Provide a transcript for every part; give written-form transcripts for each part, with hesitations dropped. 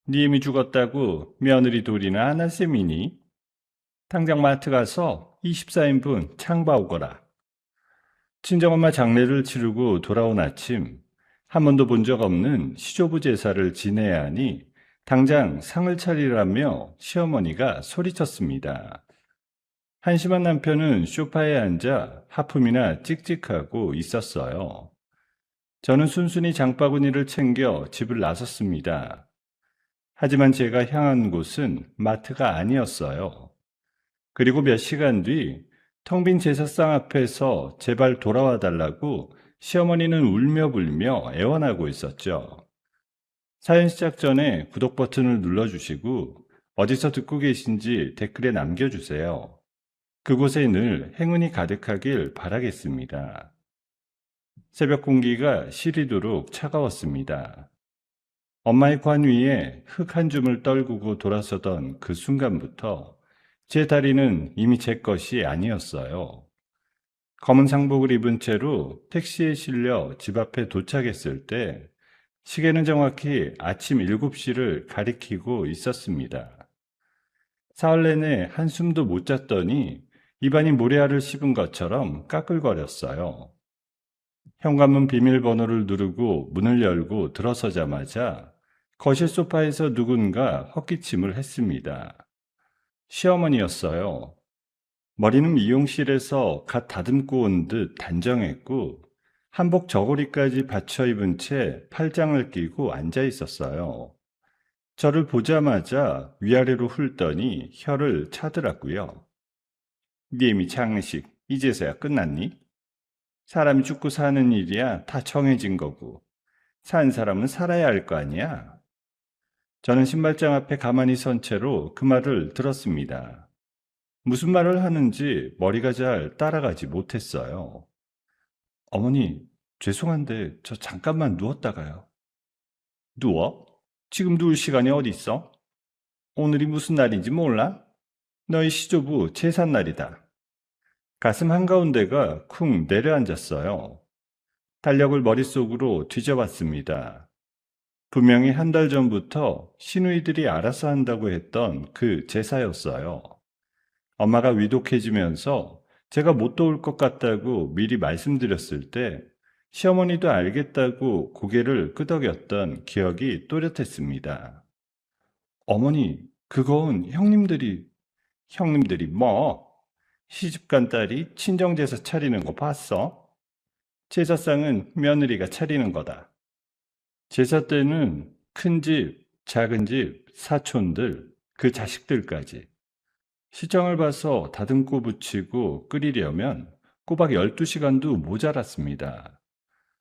네 이미 죽었다고 며느리 돌이나 하나 셈이니? 당장 마트 가서 24인분 창 봐오거라. 친정엄마 장례를 치르고 돌아온 아침, 한 번도 본 적 없는 시조부 제사를 지내야 하니 당장 상을 차리라며 시어머니가 소리쳤습니다. 한심한 남편은 소파에 앉아 하품이나 찍찍하고 있었어요. 저는 순순히 장바구니를 챙겨 집을 나섰습니다. 하지만 제가 향한 곳은 마트가 아니었어요. 그리고 몇 시간 뒤 텅 빈 제사상 앞에서 제발 돌아와 달라고 시어머니는 울며 불며 애원하고 있었죠. 사연 시작 전에 구독 버튼을 눌러주시고 어디서 듣고 계신지 댓글에 남겨주세요. 그곳에 늘 행운이 가득하길 바라겠습니다. 새벽 공기가 시리도록 차가웠습니다. 엄마의 관 위에 흙 한 줌을 떨구고 돌아서던 그 순간부터 제 다리는 이미 제 것이 아니었어요. 검은 상복을 입은 채로 택시에 실려 집 앞에 도착했을 때 시계는 정확히 아침 7시를 가리키고 있었습니다. 사흘 내내 한숨도 못 잤더니 입안이 모래알을 씹은 것처럼 까끌거렸어요. 현관문 비밀번호를 누르고 문을 열고 들어서자마자 거실 소파에서 누군가 헛기침을 했습니다. 시어머니였어요. 머리는 미용실에서 갓 다듬고 온 듯 단정했고 한복 저고리까지 받쳐 입은 채 팔짱을 끼고 앉아 있었어요. 저를 보자마자 위아래로 훑더니 혀를 차더라고요. 네 이미 장례식 이제서야 끝났니? 사람이 죽고 사는 일이야 다 정해진 거고 산 사람은 살아야 할 거 아니야? 저는 신발장 앞에 가만히 선 채로 그 말을 들었습니다. 무슨 말을 하는지 머리가 잘 따라가지 못했어요. 어머니, 죄송한데 저 잠깐만 누웠다가요. 누워? 지금 누울 시간이 어디 있어? 오늘이 무슨 날인지 몰라? 너희 시조부 제삿날이다. 가슴 한가운데가 쿵 내려앉았어요. 달력을 머릿속으로 뒤져봤습니다. 분명히 한 달 전부터 시누이들이 알아서 한다고 했던 그 제사였어요. 엄마가 위독해지면서 제가 못 도울 것 같다고 미리 말씀드렸을 때 시어머니도 알겠다고 고개를 끄덕였던 기억이 또렷했습니다. 어머니, 그건 형님들이 뭐? 시집간 딸이 친정제사 차리는 거 봤어? 제사상은 며느리가 차리는 거다. 제사 때는 큰 집, 작은 집, 사촌들, 그 자식들까지 시장을 봐서 다듬고 붙이고 끓이려면 꼬박 12시간도 모자랐습니다.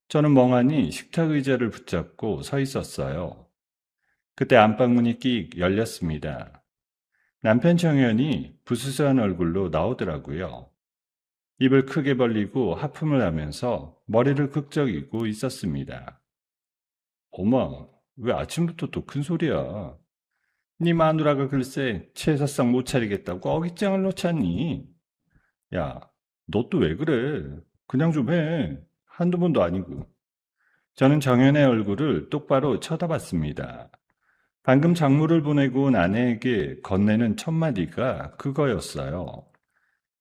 저는 멍하니 식탁 의자를 붙잡고 서 있었어요. 그때 안방문이 끽 열렸습니다. 남편 정연이 부스스한 얼굴로 나오더라고요. 입을 크게 벌리고 하품을 하면서 머리를 극적이고 있었습니다. 엄마, 왜 아침부터 또 큰 소리야? 네 마누라가 글쎄 제사상 못 차리겠다고 어깃장을 놓잖니? 야, 너 또 왜 그래? 그냥 좀 해. 한두 번도 아니고. 저는 정연의 얼굴을 똑바로 쳐다봤습니다. 방금 장물을 보내고 온 아내에게 건네는 첫 마디가 그거였어요.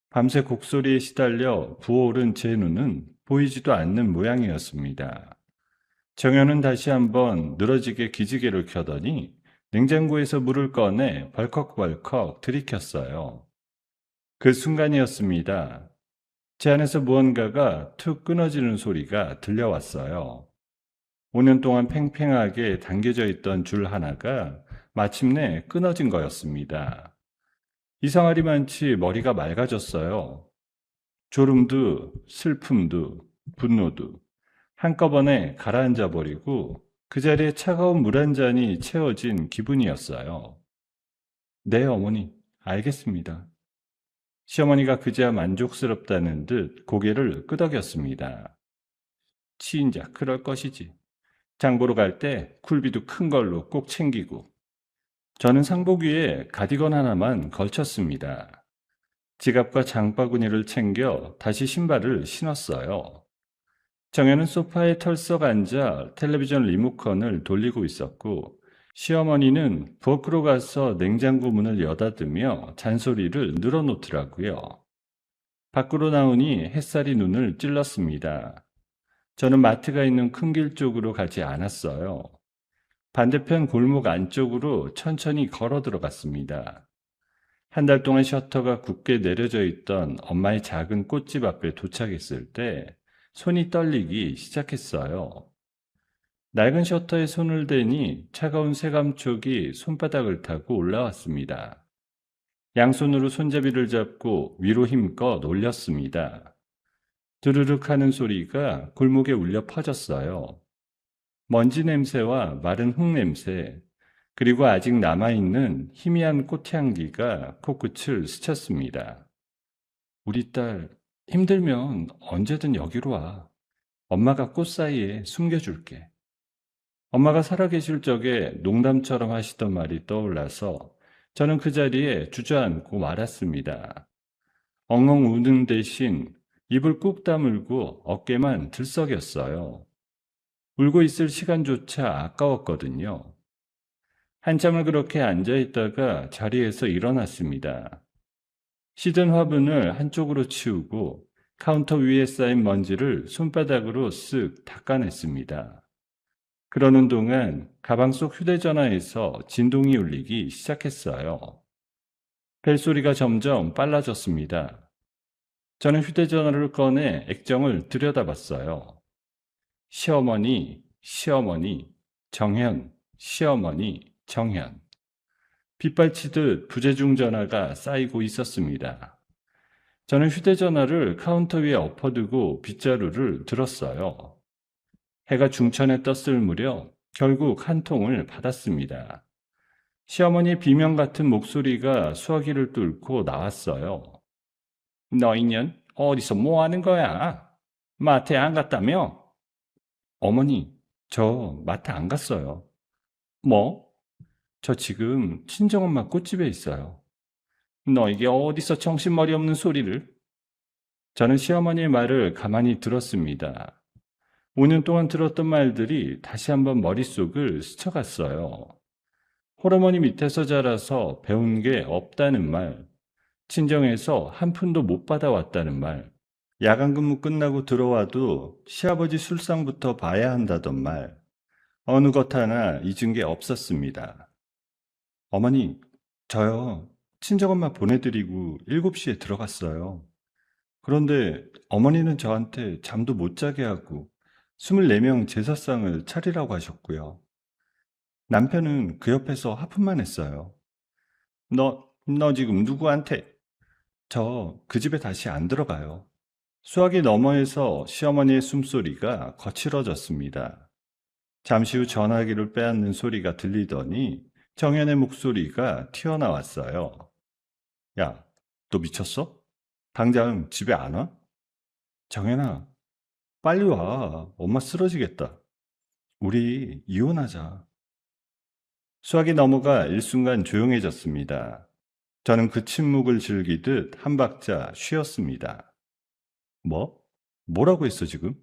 밤새 곡소리에 시달려 부어오른 제 눈은 보이지도 않는 모양이었습니다. 정연은 다시 한번 늘어지게 기지개를 켜더니 냉장고에서 물을 꺼내 벌컥벌컥 들이켰어요. 그 순간이었습니다. 제 안에서 무언가가 툭 끊어지는 소리가 들려왔어요. 5년 동안 팽팽하게 당겨져 있던 줄 하나가 마침내 끊어진 거였습니다. 이상하리만치 머리가 맑아졌어요. 졸음도 슬픔도 분노도 한꺼번에 가라앉아 버리고 그 자리에 차가운 물 한 잔이 채워진 기분이었어요. 네, 어머니, 알겠습니다. 시어머니가 그제야 만족스럽다는 듯 고개를 끄덕였습니다. 치인자 그럴 것이지. 장 보러 갈 때 굴비도 큰 걸로 꼭 챙기고. 저는 상복 위에 가디건 하나만 걸쳤습니다. 지갑과 장바구니를 챙겨 다시 신발을 신었어요. 정혜는 소파에 털썩 앉아 텔레비전 리모컨을 돌리고 있었고 시어머니는 부엌으로 가서 냉장고 문을 여닫으며 잔소리를 늘어놓더라고요. 밖으로 나오니 햇살이 눈을 찔렀습니다. 저는 마트가 있는 큰 길 쪽으로 가지 않았어요. 반대편 골목 안쪽으로 천천히 걸어 들어갔습니다. 한 달 동안 셔터가 굳게 내려져 있던 엄마의 작은 꽃집 앞에 도착했을 때 손이 떨리기 시작했어요. 낡은 셔터에 손을 대니 차가운 새감촉이 손바닥을 타고 올라왔습니다. 양손으로 손잡이를 잡고 위로 힘껏 올렸습니다. 드르륵 하는 소리가 골목에 울려 퍼졌어요. 먼지 냄새와 마른 흙 냄새, 그리고 아직 남아있는 희미한 꽃향기가 코끝을 스쳤습니다. 우리 딸, 힘들면 언제든 여기로 와. 엄마가 꽃 사이에 숨겨줄게. 엄마가 살아계실 적에 농담처럼 하시던 말이 떠올라서 저는 그 자리에 주저앉고 말았습니다. 엉엉 우는 대신 입을 꾹 다물고 어깨만 들썩였어요. 울고 있을 시간조차 아까웠거든요. 한참을 그렇게 앉아있다가 자리에서 일어났습니다. 시든 화분을 한쪽으로 치우고 카운터 위에 쌓인 먼지를 손바닥으로 쓱 닦아냈습니다. 그러는 동안 가방 속 휴대전화에서 진동이 울리기 시작했어요. 벨소리가 점점 빨라졌습니다. 저는 휴대전화를 꺼내 액정을 들여다봤어요. 시어머니, 시어머니, 정현, 시어머니, 정현. 빗발치듯 부재중 전화가 쌓이고 있었습니다. 저는 휴대전화를 카운터 위에 엎어두고 빗자루를 들었어요. 해가 중천에 떴을 무렵 결국 한 통을 받았습니다. 시어머니의 비명 같은 목소리가 수화기를 뚫고 나왔어요. 너 인연 어디서 뭐 하는 거야? 마트에 안 갔다며? 어머니, 저 마트 안 갔어요. 뭐? 저 지금 친정엄마 꽃집에 있어요. 너 이게 어디서 정신머리 없는 소리를? 저는 시어머니의 말을 가만히 들었습니다. 5년 동안 들었던 말들이 다시 한번 머릿속을 스쳐갔어요. 호르몬이 밑에서 자라서 배운 게 없다는 말, 친정에서 한 푼도 못 받아왔다는 말, 야간 근무 끝나고 들어와도 시아버지 술상부터 봐야 한다던 말, 어느 것 하나 잊은 게 없었습니다. 어머니, 저요, 친정엄마 보내드리고 7시에 들어갔어요. 그런데 어머니는 저한테 잠도 못 자게 하고 24명 제사상을 차리라고 하셨고요. 남편은 그 옆에서 하품만 했어요. 너 지금 누구한테? 저 그 집에 다시 안 들어가요. 수화기 너머에서 시어머니의 숨소리가 거칠어졌습니다. 잠시 후 전화기를 빼앗는 소리가 들리더니 정연의 목소리가 튀어나왔어요. 야, 너 미쳤어? 당장 집에 안 와? 정연아, 빨리 와. 엄마 쓰러지겠다. 우리 이혼하자. 수화기 너머가 일순간 조용해졌습니다. 저는 그 침묵을 즐기듯 한 박자 쉬었습니다. 뭐? 뭐라고 했어 지금?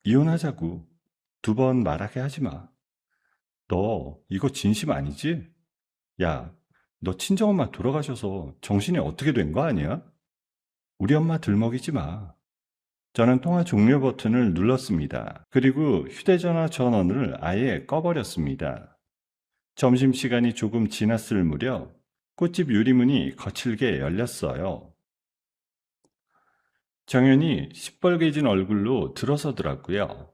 이혼하자고. 2번 말하게 하지 마. 너 이거 진심 아니지? 야, 너 친정엄마 돌아가셔서 정신이 어떻게 된 거 아니야? 우리 엄마 들먹이지 마. 저는 통화 종료 버튼을 눌렀습니다. 그리고 휴대전화 전원을 아예 꺼버렸습니다. 점심시간이 조금 지났을 무렵 꽃집 유리문이 거칠게 열렸어요. 정연이 시뻘개진 얼굴로 들어서더라고요.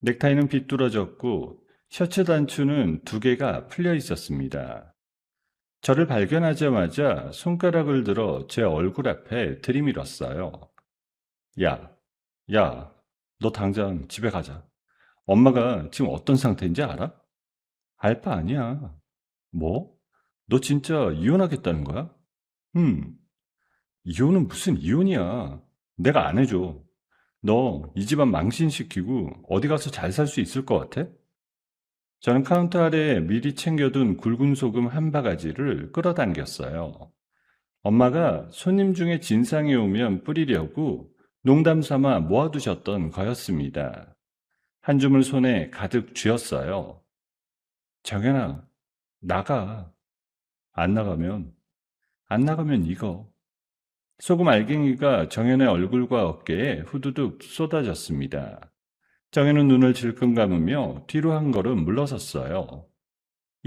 넥타이는 비뚤어졌고 셔츠 단추는 2개가 풀려 있었습니다. 저를 발견하자마자 손가락을 들어 제 얼굴 앞에 들이밀었어요. 야, 야, 너 당장 집에 가자. 엄마가 지금 어떤 상태인지 알아? 알 바 아니야. 뭐? 너 진짜 이혼하겠다는 거야? 이혼은 무슨 이혼이야. 내가 안 해줘. 너 이 집안 망신시키고 어디 가서 잘 살 수 있을 것 같아? 저는 카운터 아래에 미리 챙겨둔 굵은 소금 한 바가지를 끌어당겼어요. 엄마가 손님 중에 진상이 오면 뿌리려고 농담 삼아 모아두셨던 거였습니다. 한 줌을 손에 가득 쥐었어요. 정연아, 나가. 안 나가면, 안 나가면 이거. 소금 알갱이가 정연의 얼굴과 어깨에 후두둑 쏟아졌습니다. 정연은 눈을 질끈 감으며 뒤로 한 걸음 물러섰어요.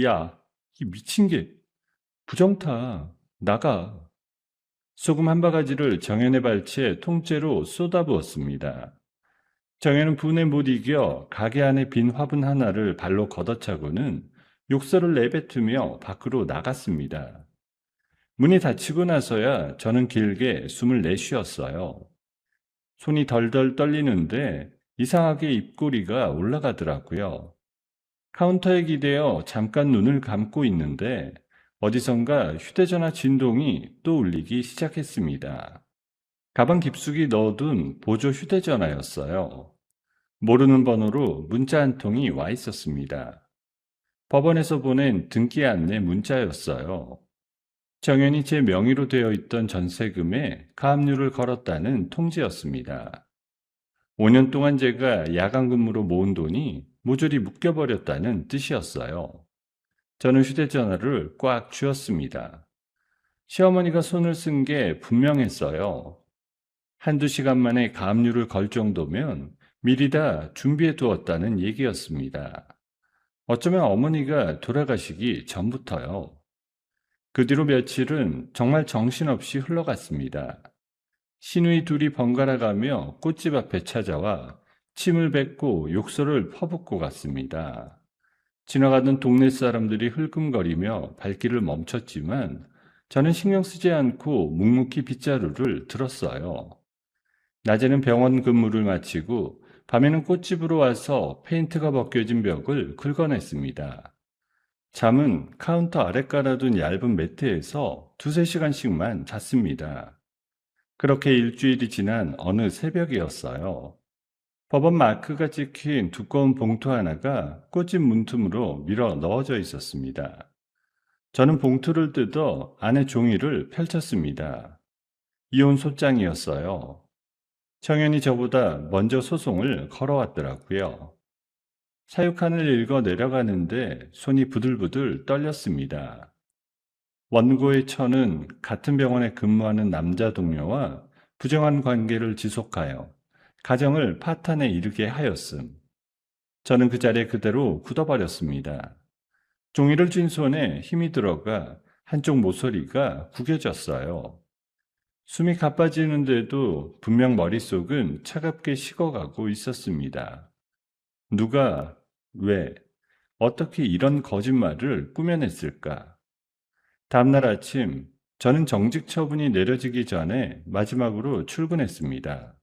야, 이 미친 게, 부정타, 나가. 소금 한 바가지를 정연의 발치에 통째로 쏟아부었습니다. 정연은 분에 못 이겨 가게 안에 빈 화분 하나를 발로 걷어차고는 욕설을 내뱉으며 밖으로 나갔습니다. 문이 닫히고 나서야 저는 길게 숨을 내쉬었어요. 손이 덜덜 떨리는데 이상하게 입꼬리가 올라가더라고요. 카운터에 기대어 잠깐 눈을 감고 있는데 어디선가 휴대전화 진동이 또 울리기 시작했습니다. 가방 깊숙이 넣어둔 보조 휴대전화였어요. 모르는 번호로 문자 한 통이 와 있었습니다. 법원에서 보낸 등기 안내 문자였어요. 정연이 제 명의로 되어 있던 전세금에 가압류를 걸었다는 통지였습니다. 5년 동안 제가 야간 근무로 모은 돈이 모조리 묶여버렸다는 뜻이었어요. 저는 휴대전화를 꽉 쥐었습니다. 시어머니가 손을 쓴 게 분명했어요. 한두 시간 만에 가압류를 걸 정도면 미리 다 준비해 두었다는 얘기였습니다. 어쩌면 어머니가 돌아가시기 전부터요. 그 뒤로 며칠은 정말 정신없이 흘러갔습니다. 시누이 둘이 번갈아 가며 꽃집 앞에 찾아와 침을 뱉고 욕설을 퍼붓고 갔습니다. 지나가던 동네 사람들이 흘끔거리며 발길을 멈췄지만 저는 신경 쓰지 않고 묵묵히 빗자루를 들었어요. 낮에는 병원 근무를 마치고 밤에는 꽃집으로 와서 페인트가 벗겨진 벽을 긁어냈습니다. 잠은 카운터 아래 깔아둔 얇은 매트에서 두세 시간씩만 잤습니다. 그렇게 일주일이 지난 어느 새벽이었어요. 법원 마크가 찍힌 두꺼운 봉투 하나가 꽃집 문틈으로 밀어 넣어져 있었습니다. 저는 봉투를 뜯어 안에 종이를 펼쳤습니다. 이혼 소장이었어요. 정연이 저보다 먼저 소송을 걸어왔더라고요. 사육한을 읽어 내려가는데 손이 부들부들 떨렸습니다. 원고의 처는 같은 병원에 근무하는 남자 동료와 부정한 관계를 지속하여 가정을 파탄에 이르게 하였음. 저는 그 자리에 그대로 굳어버렸습니다. 종이를 쥔 손에 힘이 들어가 한쪽 모서리가 구겨졌어요. 숨이 가빠지는데도 분명 머릿속은 차갑게 식어가고 있었습니다. 누가, 왜, 어떻게 이런 거짓말을 꾸며냈을까? 다음날 아침, 저는 정직 처분이 내려지기 전에 마지막으로 출근했습니다.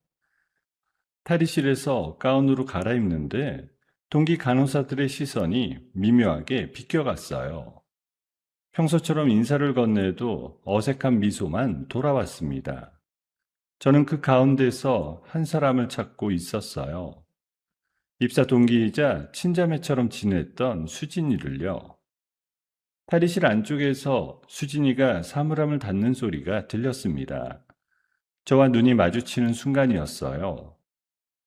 탈의실에서 가운으로 갈아입는데 동기 간호사들의 시선이 미묘하게 비껴갔어요. 평소처럼 인사를 건네도 어색한 미소만 돌아왔습니다. 저는 그 가운데서 한 사람을 찾고 있었어요. 입사 동기이자 친자매처럼 지냈던 수진이를요. 탈의실 안쪽에서 수진이가 사물함을 닫는 소리가 들렸습니다. 저와 눈이 마주치는 순간이었어요.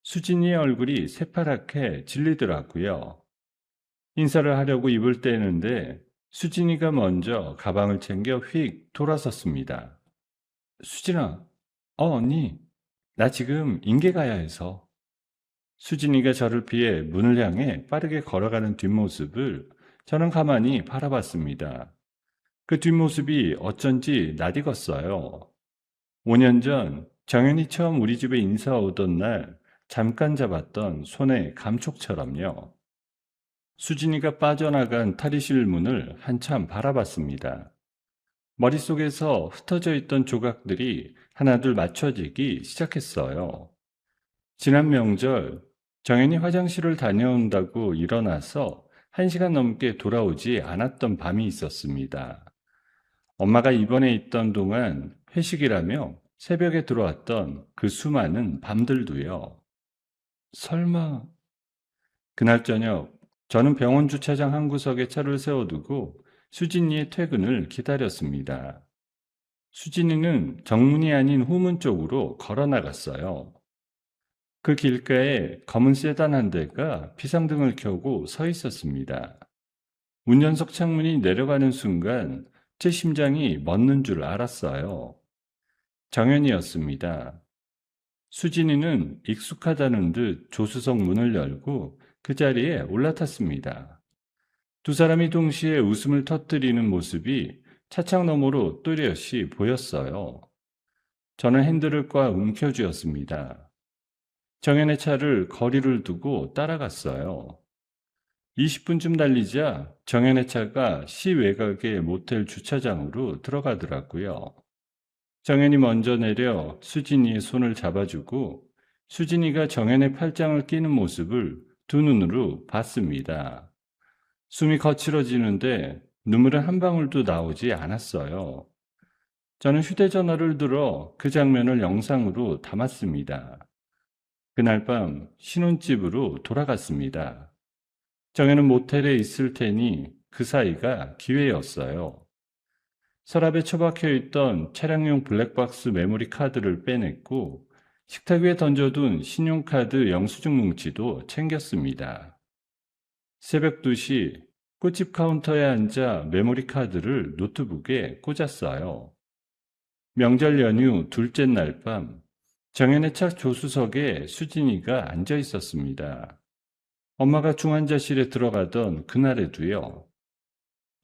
수진이의 얼굴이 새파랗게 질리더라고요. 인사를 하려고 입을 떼는데 수진이가 먼저 가방을 챙겨 휙 돌아섰습니다. 수진아, 언니, 나 지금 인계 가야 해서. 수진이가 저를 피해 문을 향해 빠르게 걸어가는 뒷모습을 저는 가만히 바라봤습니다. 그 뒷모습이 어쩐지 낯익었어요. 5년 전 정연이 처음 우리 집에 인사 오던 날 잠깐 잡았던 손의 감촉처럼요. 수진이가 빠져나간 탈의실 문을 한참 바라봤습니다. 머릿속에서 흩어져 있던 조각들이 하나둘 맞춰지기 시작했어요. 지난 명절 정연이 화장실을 다녀온다고 일어나서 1시간 넘게 돌아오지 않았던 밤이 있었습니다. 엄마가 입원해 있던 동안 회식이라며 새벽에 들어왔던 그 수많은 밤들도요. 설마... 그날 저녁 저는 병원 주차장 한 구석에 차를 세워두고 수진이의 퇴근을 기다렸습니다. 수진이는 정문이 아닌 후문 쪽으로 걸어 나갔어요. 그 길가에 검은 세단 한 대가 비상등을 켜고 서 있었습니다. 운전석 창문이 내려가는 순간 제 심장이 멎는 줄 알았어요. 정연이었습니다. 수진이는 익숙하다는 듯 조수석 문을 열고 그 자리에 올라탔습니다. 두 사람이 동시에 웃음을 터뜨리는 모습이 차창 너머로 또렷이 보였어요. 저는 핸들을 꽉 움켜쥐었습니다. 정연의 차를 거리를 두고 따라갔어요. 20분쯤 달리자 정연의 차가 시외곽의 모텔 주차장으로 들어가더라고요. 정연이 먼저 내려 수진이의 손을 잡아주고 수진이가 정연의 팔짱을 끼는 모습을 두 눈으로 봤습니다. 숨이 거칠어지는데 눈물은 한 방울도 나오지 않았어요. 저는 휴대전화를 들어 그 장면을 영상으로 담았습니다. 그날 밤 신혼집으로 돌아갔습니다. 정혜는 모텔에 있을 테니 그 사이가 기회였어요. 서랍에 처박혀 있던 차량용 블랙박스 메모리 카드를 빼냈고 식탁 위에 던져둔 신용카드 영수증 뭉치도 챙겼습니다. 새벽 2시 꽃집 카운터에 앉아 메모리 카드를 노트북에 꽂았어요. 명절 연휴 둘째 날 밤 정연의 차 조수석에 수진이가 앉아 있었습니다. 엄마가 중환자실에 들어가던 그날에도요.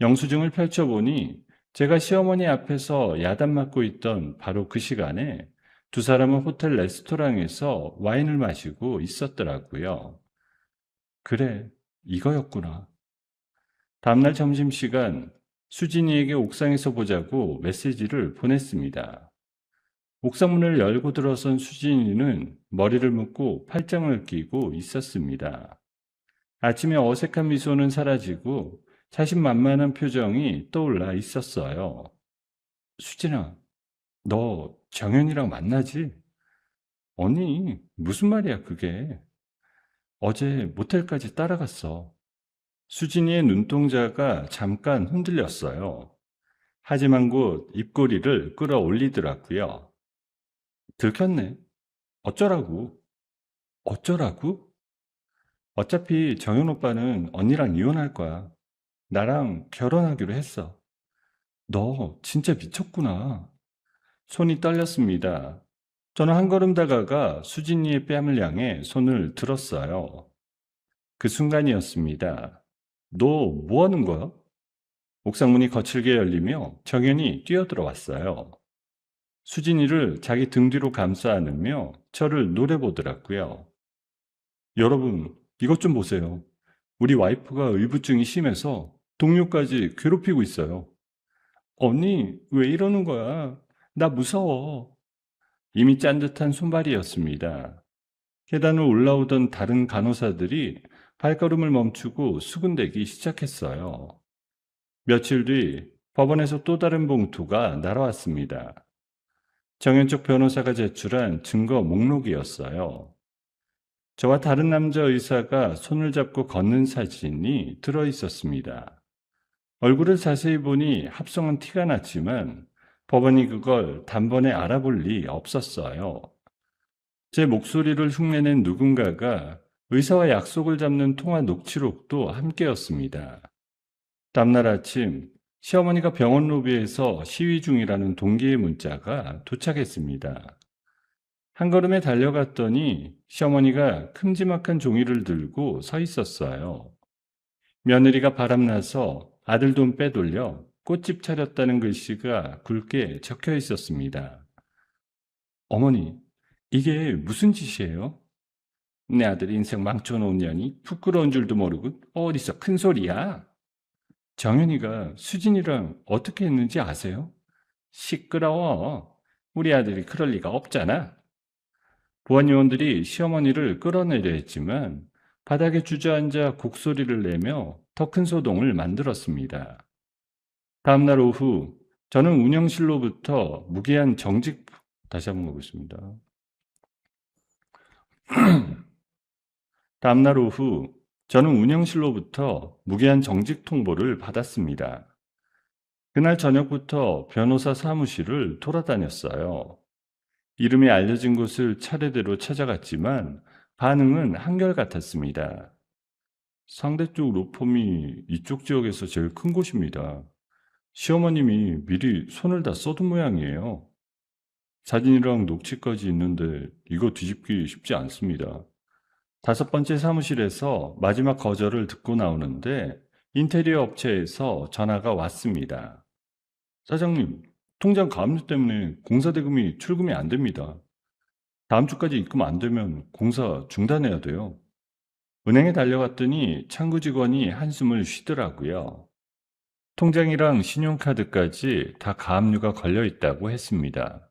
영수증을 펼쳐보니 제가 시어머니 앞에서 야단 맞고 있던 바로 그 시간에 두 사람은 호텔 레스토랑에서 와인을 마시고 있었더라고요. 그래, 이거였구나. 다음날 점심시간 수진이에게 옥상에서 보자고 메시지를 보냈습니다. 옥상문을 열고 들어선 수진이는 머리를 묶고 팔짱을 끼고 있었습니다. 아침에 어색한 미소는 사라지고 자신만만한 표정이 떠올라 있었어요. 수진아, 너 정연이랑 만나지? 아니, 무슨 말이야 그게. 어제 모텔까지 따라갔어. 수진이의 눈동자가 잠깐 흔들렸어요. 하지만 곧 입꼬리를 끌어올리더라고요. 들켰네. 어쩌라고? 어쩌라고? 어차피 정연 오빠는 언니랑 이혼할 거야. 나랑 결혼하기로 했어. 너 진짜 미쳤구나. 손이 떨렸습니다. 저는 한 걸음 다가가 수진이의 뺨을 향해 손을 들었어요. 그 순간이었습니다. 너 뭐 하는 거야? 옥상문이 거칠게 열리며 정연이 뛰어들어왔어요. 수진이를 자기 등 뒤로 감싸 안으며 저를 노려보더라고요. 여러분, 이것 좀 보세요. 우리 와이프가 의부증이 심해서 동료까지 괴롭히고 있어요. 언니, 왜 이러는 거야? 나 무서워. 이미 짠 듯한 손발이었습니다. 계단을 올라오던 다른 간호사들이 발걸음을 멈추고 수군대기 시작했어요. 며칠 뒤 법원에서 또 다른 봉투가 날아왔습니다. 정현석 변호사가 제출한 증거 목록이었어요. 저와 다른 남자 의사가 손을 잡고 걷는 사진이 들어 있었습니다. 얼굴을 자세히 보니 합성은 티가 났지만 법원이 그걸 단번에 알아볼 리 없었어요. 제 목소리를 흉내낸 누군가가 의사와 약속을 잡는 통화 녹취록도 함께였습니다. 다음날 아침 시어머니가 병원 로비에서 시위 중이라는 동기의 문자가 도착했습니다. 한 걸음에 달려갔더니 시어머니가 큼지막한 종이를 들고 서 있었어요. 며느리가 바람나서 아들 돈 빼돌려 꽃집 차렸다는 글씨가 굵게 적혀 있었습니다. 어머니, 이게 무슨 짓이에요? 내 아들 인생 망쳐놓은 년이 부끄러운 줄도 모르고 어디서 큰 소리야? 정연이가 수진이랑 어떻게 했는지 아세요? 시끄러워. 우리 아들이 그럴 리가 없잖아. 보안요원들이 시어머니를 끌어내려 했지만 바닥에 주저앉아 곡소리를 내며 더 큰 소동을 만들었습니다. 다음날 오후 저는 운영실로부터 무기한 정직 다시 한번 보겠습니다. 다음날 오후 저는 운영실로부터 무기한 정직 통보를 받았습니다. 그날 저녁부터 변호사 사무실을 돌아다녔어요. 이름이 알려진 곳을 차례대로 찾아갔지만 반응은 한결같았습니다. 상대 쪽 로펌이 이쪽 지역에서 제일 큰 곳입니다. 시어머님이 미리 손을 다 써둔 모양이에요. 사진이랑 녹취까지 있는데 이거 뒤집기 쉽지 않습니다. 다섯 번째 사무실에서 마지막 거절을 듣고 나오는데 인테리어 업체에서 전화가 왔습니다. 사장님, 통장 가압류 때문에 공사 대금이 출금이 안 됩니다. 다음 주까지 입금 안 되면 공사 중단해야 돼요. 은행에 달려갔더니 창구 직원이 한숨을 쉬더라고요. 통장이랑 신용카드까지 다 가압류가 걸려 있다고 했습니다.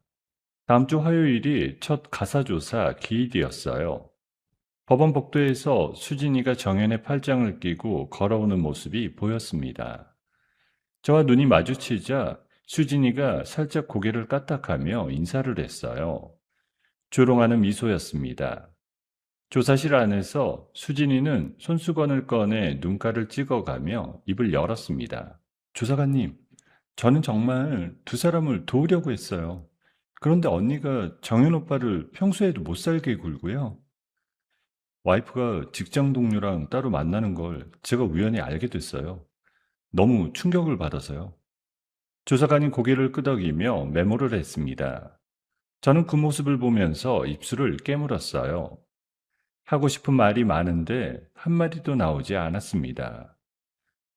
다음 주 화요일이 첫 가사조사 기일이었어요. 법원 복도에서 수진이가 정연의 팔짱을 끼고 걸어오는 모습이 보였습니다. 저와 눈이 마주치자 수진이가 살짝 고개를 까딱하며 인사를 했어요. 조롱하는 미소였습니다. 조사실 안에서 수진이는 손수건을 꺼내 눈가를 찍어가며 입을 열었습니다. 조사관님, 저는 정말 두 사람을 도우려고 했어요. 그런데 언니가 정현 오빠를 평소에도 못 살게 굴고요. 와이프가 직장 동료랑 따로 만나는 걸 제가 우연히 알게 됐어요. 너무 충격을 받아서요. 조사관이 고개를 끄덕이며 메모를 했습니다. 저는 그 모습을 보면서 입술을 깨물었어요. 하고 싶은 말이 많은데 한마디도 나오지 않았습니다.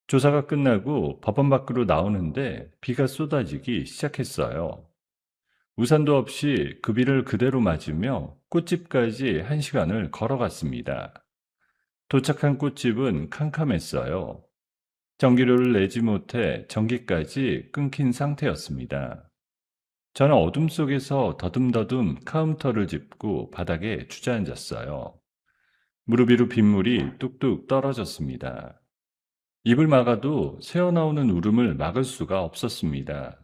조사가 끝나고 법원 밖으로 나오는데 비가 쏟아지기 시작했어요. 우산도 없이 그 비를 그대로 맞으며 꽃집까지 1시간을 걸어갔습니다. 도착한 꽃집은 캄캄했어요. 전기료를 내지 못해 전기까지 끊긴 상태였습니다. 저는 어둠 속에서 더듬더듬 카운터를 짚고 바닥에 주저앉았어요. 무릎 위로 빗물이 뚝뚝 떨어졌습니다. 입을 막아도 새어나오는 울음을 막을 수가 없었습니다.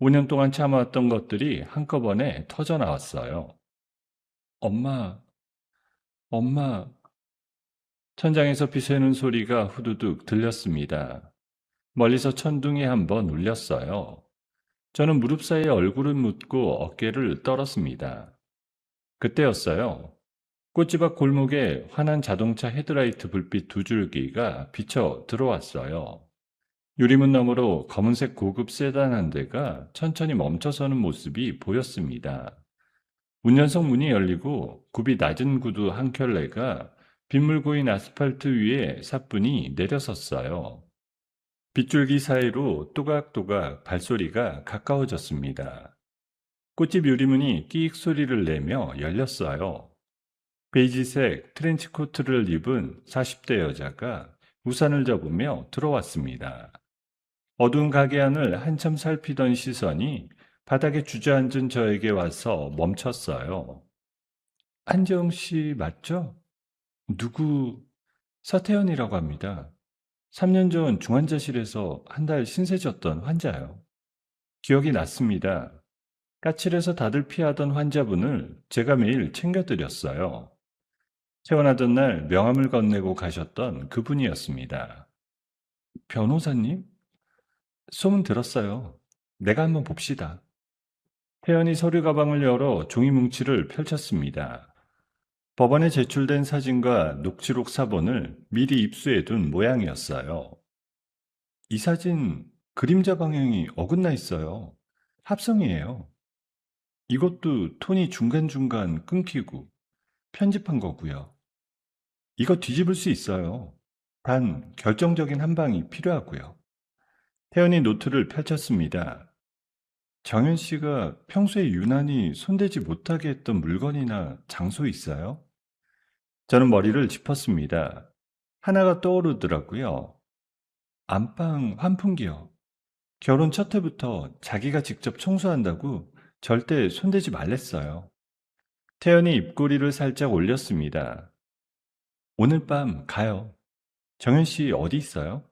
5년 동안 참아왔던 것들이 한꺼번에 터져 나왔어요. 엄마, 엄마. 천장에서 비 새는 소리가 후두둑 들렸습니다. 멀리서 천둥이 한번 울렸어요. 저는 무릎 사이에 얼굴을 묻고 어깨를 떨었습니다. 그때였어요. 꽃집 앞 골목에 환한 자동차 헤드라이트 불빛 두 줄기가 비쳐 들어왔어요. 유리문 너머로 검은색 고급 세단 한 대가 천천히 멈춰서는 모습이 보였습니다. 운전석 문이 열리고 굽이 낮은 구두 한 켤레가 빗물 고인 아스팔트 위에 사뿐히 내려섰어요. 빗줄기 사이로 또각또각 발소리가 가까워졌습니다. 꽃집 유리문이 끼익 소리를 내며 열렸어요. 베이지색 트렌치 코트를 입은 40대 여자가 우산을 접으며 들어왔습니다. 어두운 가게 안을 한참 살피던 시선이 바닥에 주저앉은 저에게 와서 멈췄어요. 한지영 씨 맞죠? 누구? 서태현이라고 합니다. 3년 전 중환자실에서 한 달 신세졌던 환자요. 기억이 났습니다. 까칠해서 다들 피하던 환자분을 제가 매일 챙겨드렸어요. 퇴원하던 날 명함을 건네고 가셨던 그분이었습니다. 변호사님? 소문 들었어요. 내가 한번 봅시다. 태연이 서류 가방을 열어 종이 뭉치를 펼쳤습니다. 법원에 제출된 사진과 녹취록 사본을 미리 입수해 둔 모양이었어요. 이 사진 그림자 방향이 어긋나 있어요. 합성이에요. 이것도 톤이 중간중간 끊기고 편집한 거고요. 이거 뒤집을 수 있어요. 단 결정적인 한 방이 필요하고요. 태연이 노트를 펼쳤습니다. 정현 씨가 평소에 유난히 손대지 못하게 했던 물건이나 장소 있어요? 저는 머리를 짚었습니다. 하나가 떠오르더라고요. 안방 환풍기요. 결혼 첫 해부터 자기가 직접 청소한다고 절대 손대지 말랬어요. 태연이 입꼬리를 살짝 올렸습니다. 오늘 밤 가요. 정현 씨 어디 있어요?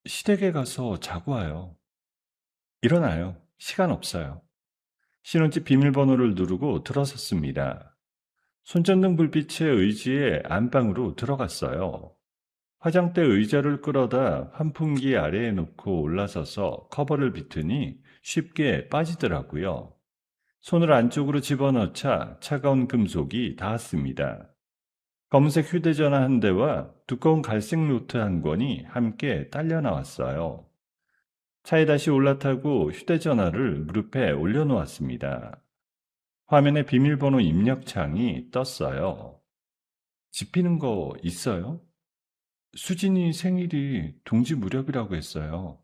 시댁에 가서 자고 와요. 일어나요. 시간 없어요. 신혼집 비밀번호를 누르고 들어섰습니다. 손전등 불빛의 의지에 안방으로 들어갔어요. 화장대 의자를 끌어다 환풍기 아래에 놓고 올라서서 커버를 비트니 쉽게 빠지더라고요. 손을 안쪽으로 집어넣자 차가운 금속이 닿았습니다. 검은색 휴대전화 한 대와 두꺼운 갈색 노트 한 권이 함께 딸려 나왔어요. 차에 다시 올라타고 휴대전화를 무릎에 올려놓았습니다. 화면에 비밀번호 입력창이 떴어요. 집히는 거 있어요? 수진이 생일이 동지 무렵이라고 했어요.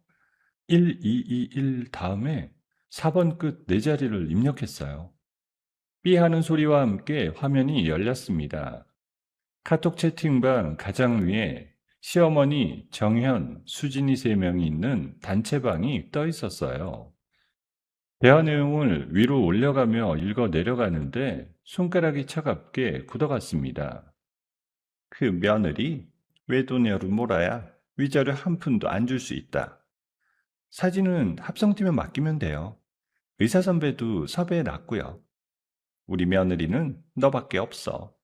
1221 다음에 4번 끝 4자리를 입력했어요. 삐 하는 소리와 함께 화면이 열렸습니다. 카톡 채팅방 가장 위에 시어머니, 정현, 수진이 3명이 있는 단체방이 떠 있었어요. 대화 내용을 위로 올려가며 읽어 내려가는데 손가락이 차갑게 굳어갔습니다. 그 며느리 외도녀로 몰아야 위자료 한 푼도 안 줄 수 있다. 사진은 합성팀에 맡기면 돼요. 의사 선배도 섭외해 놨고요. 우리 며느리는 너밖에 없어.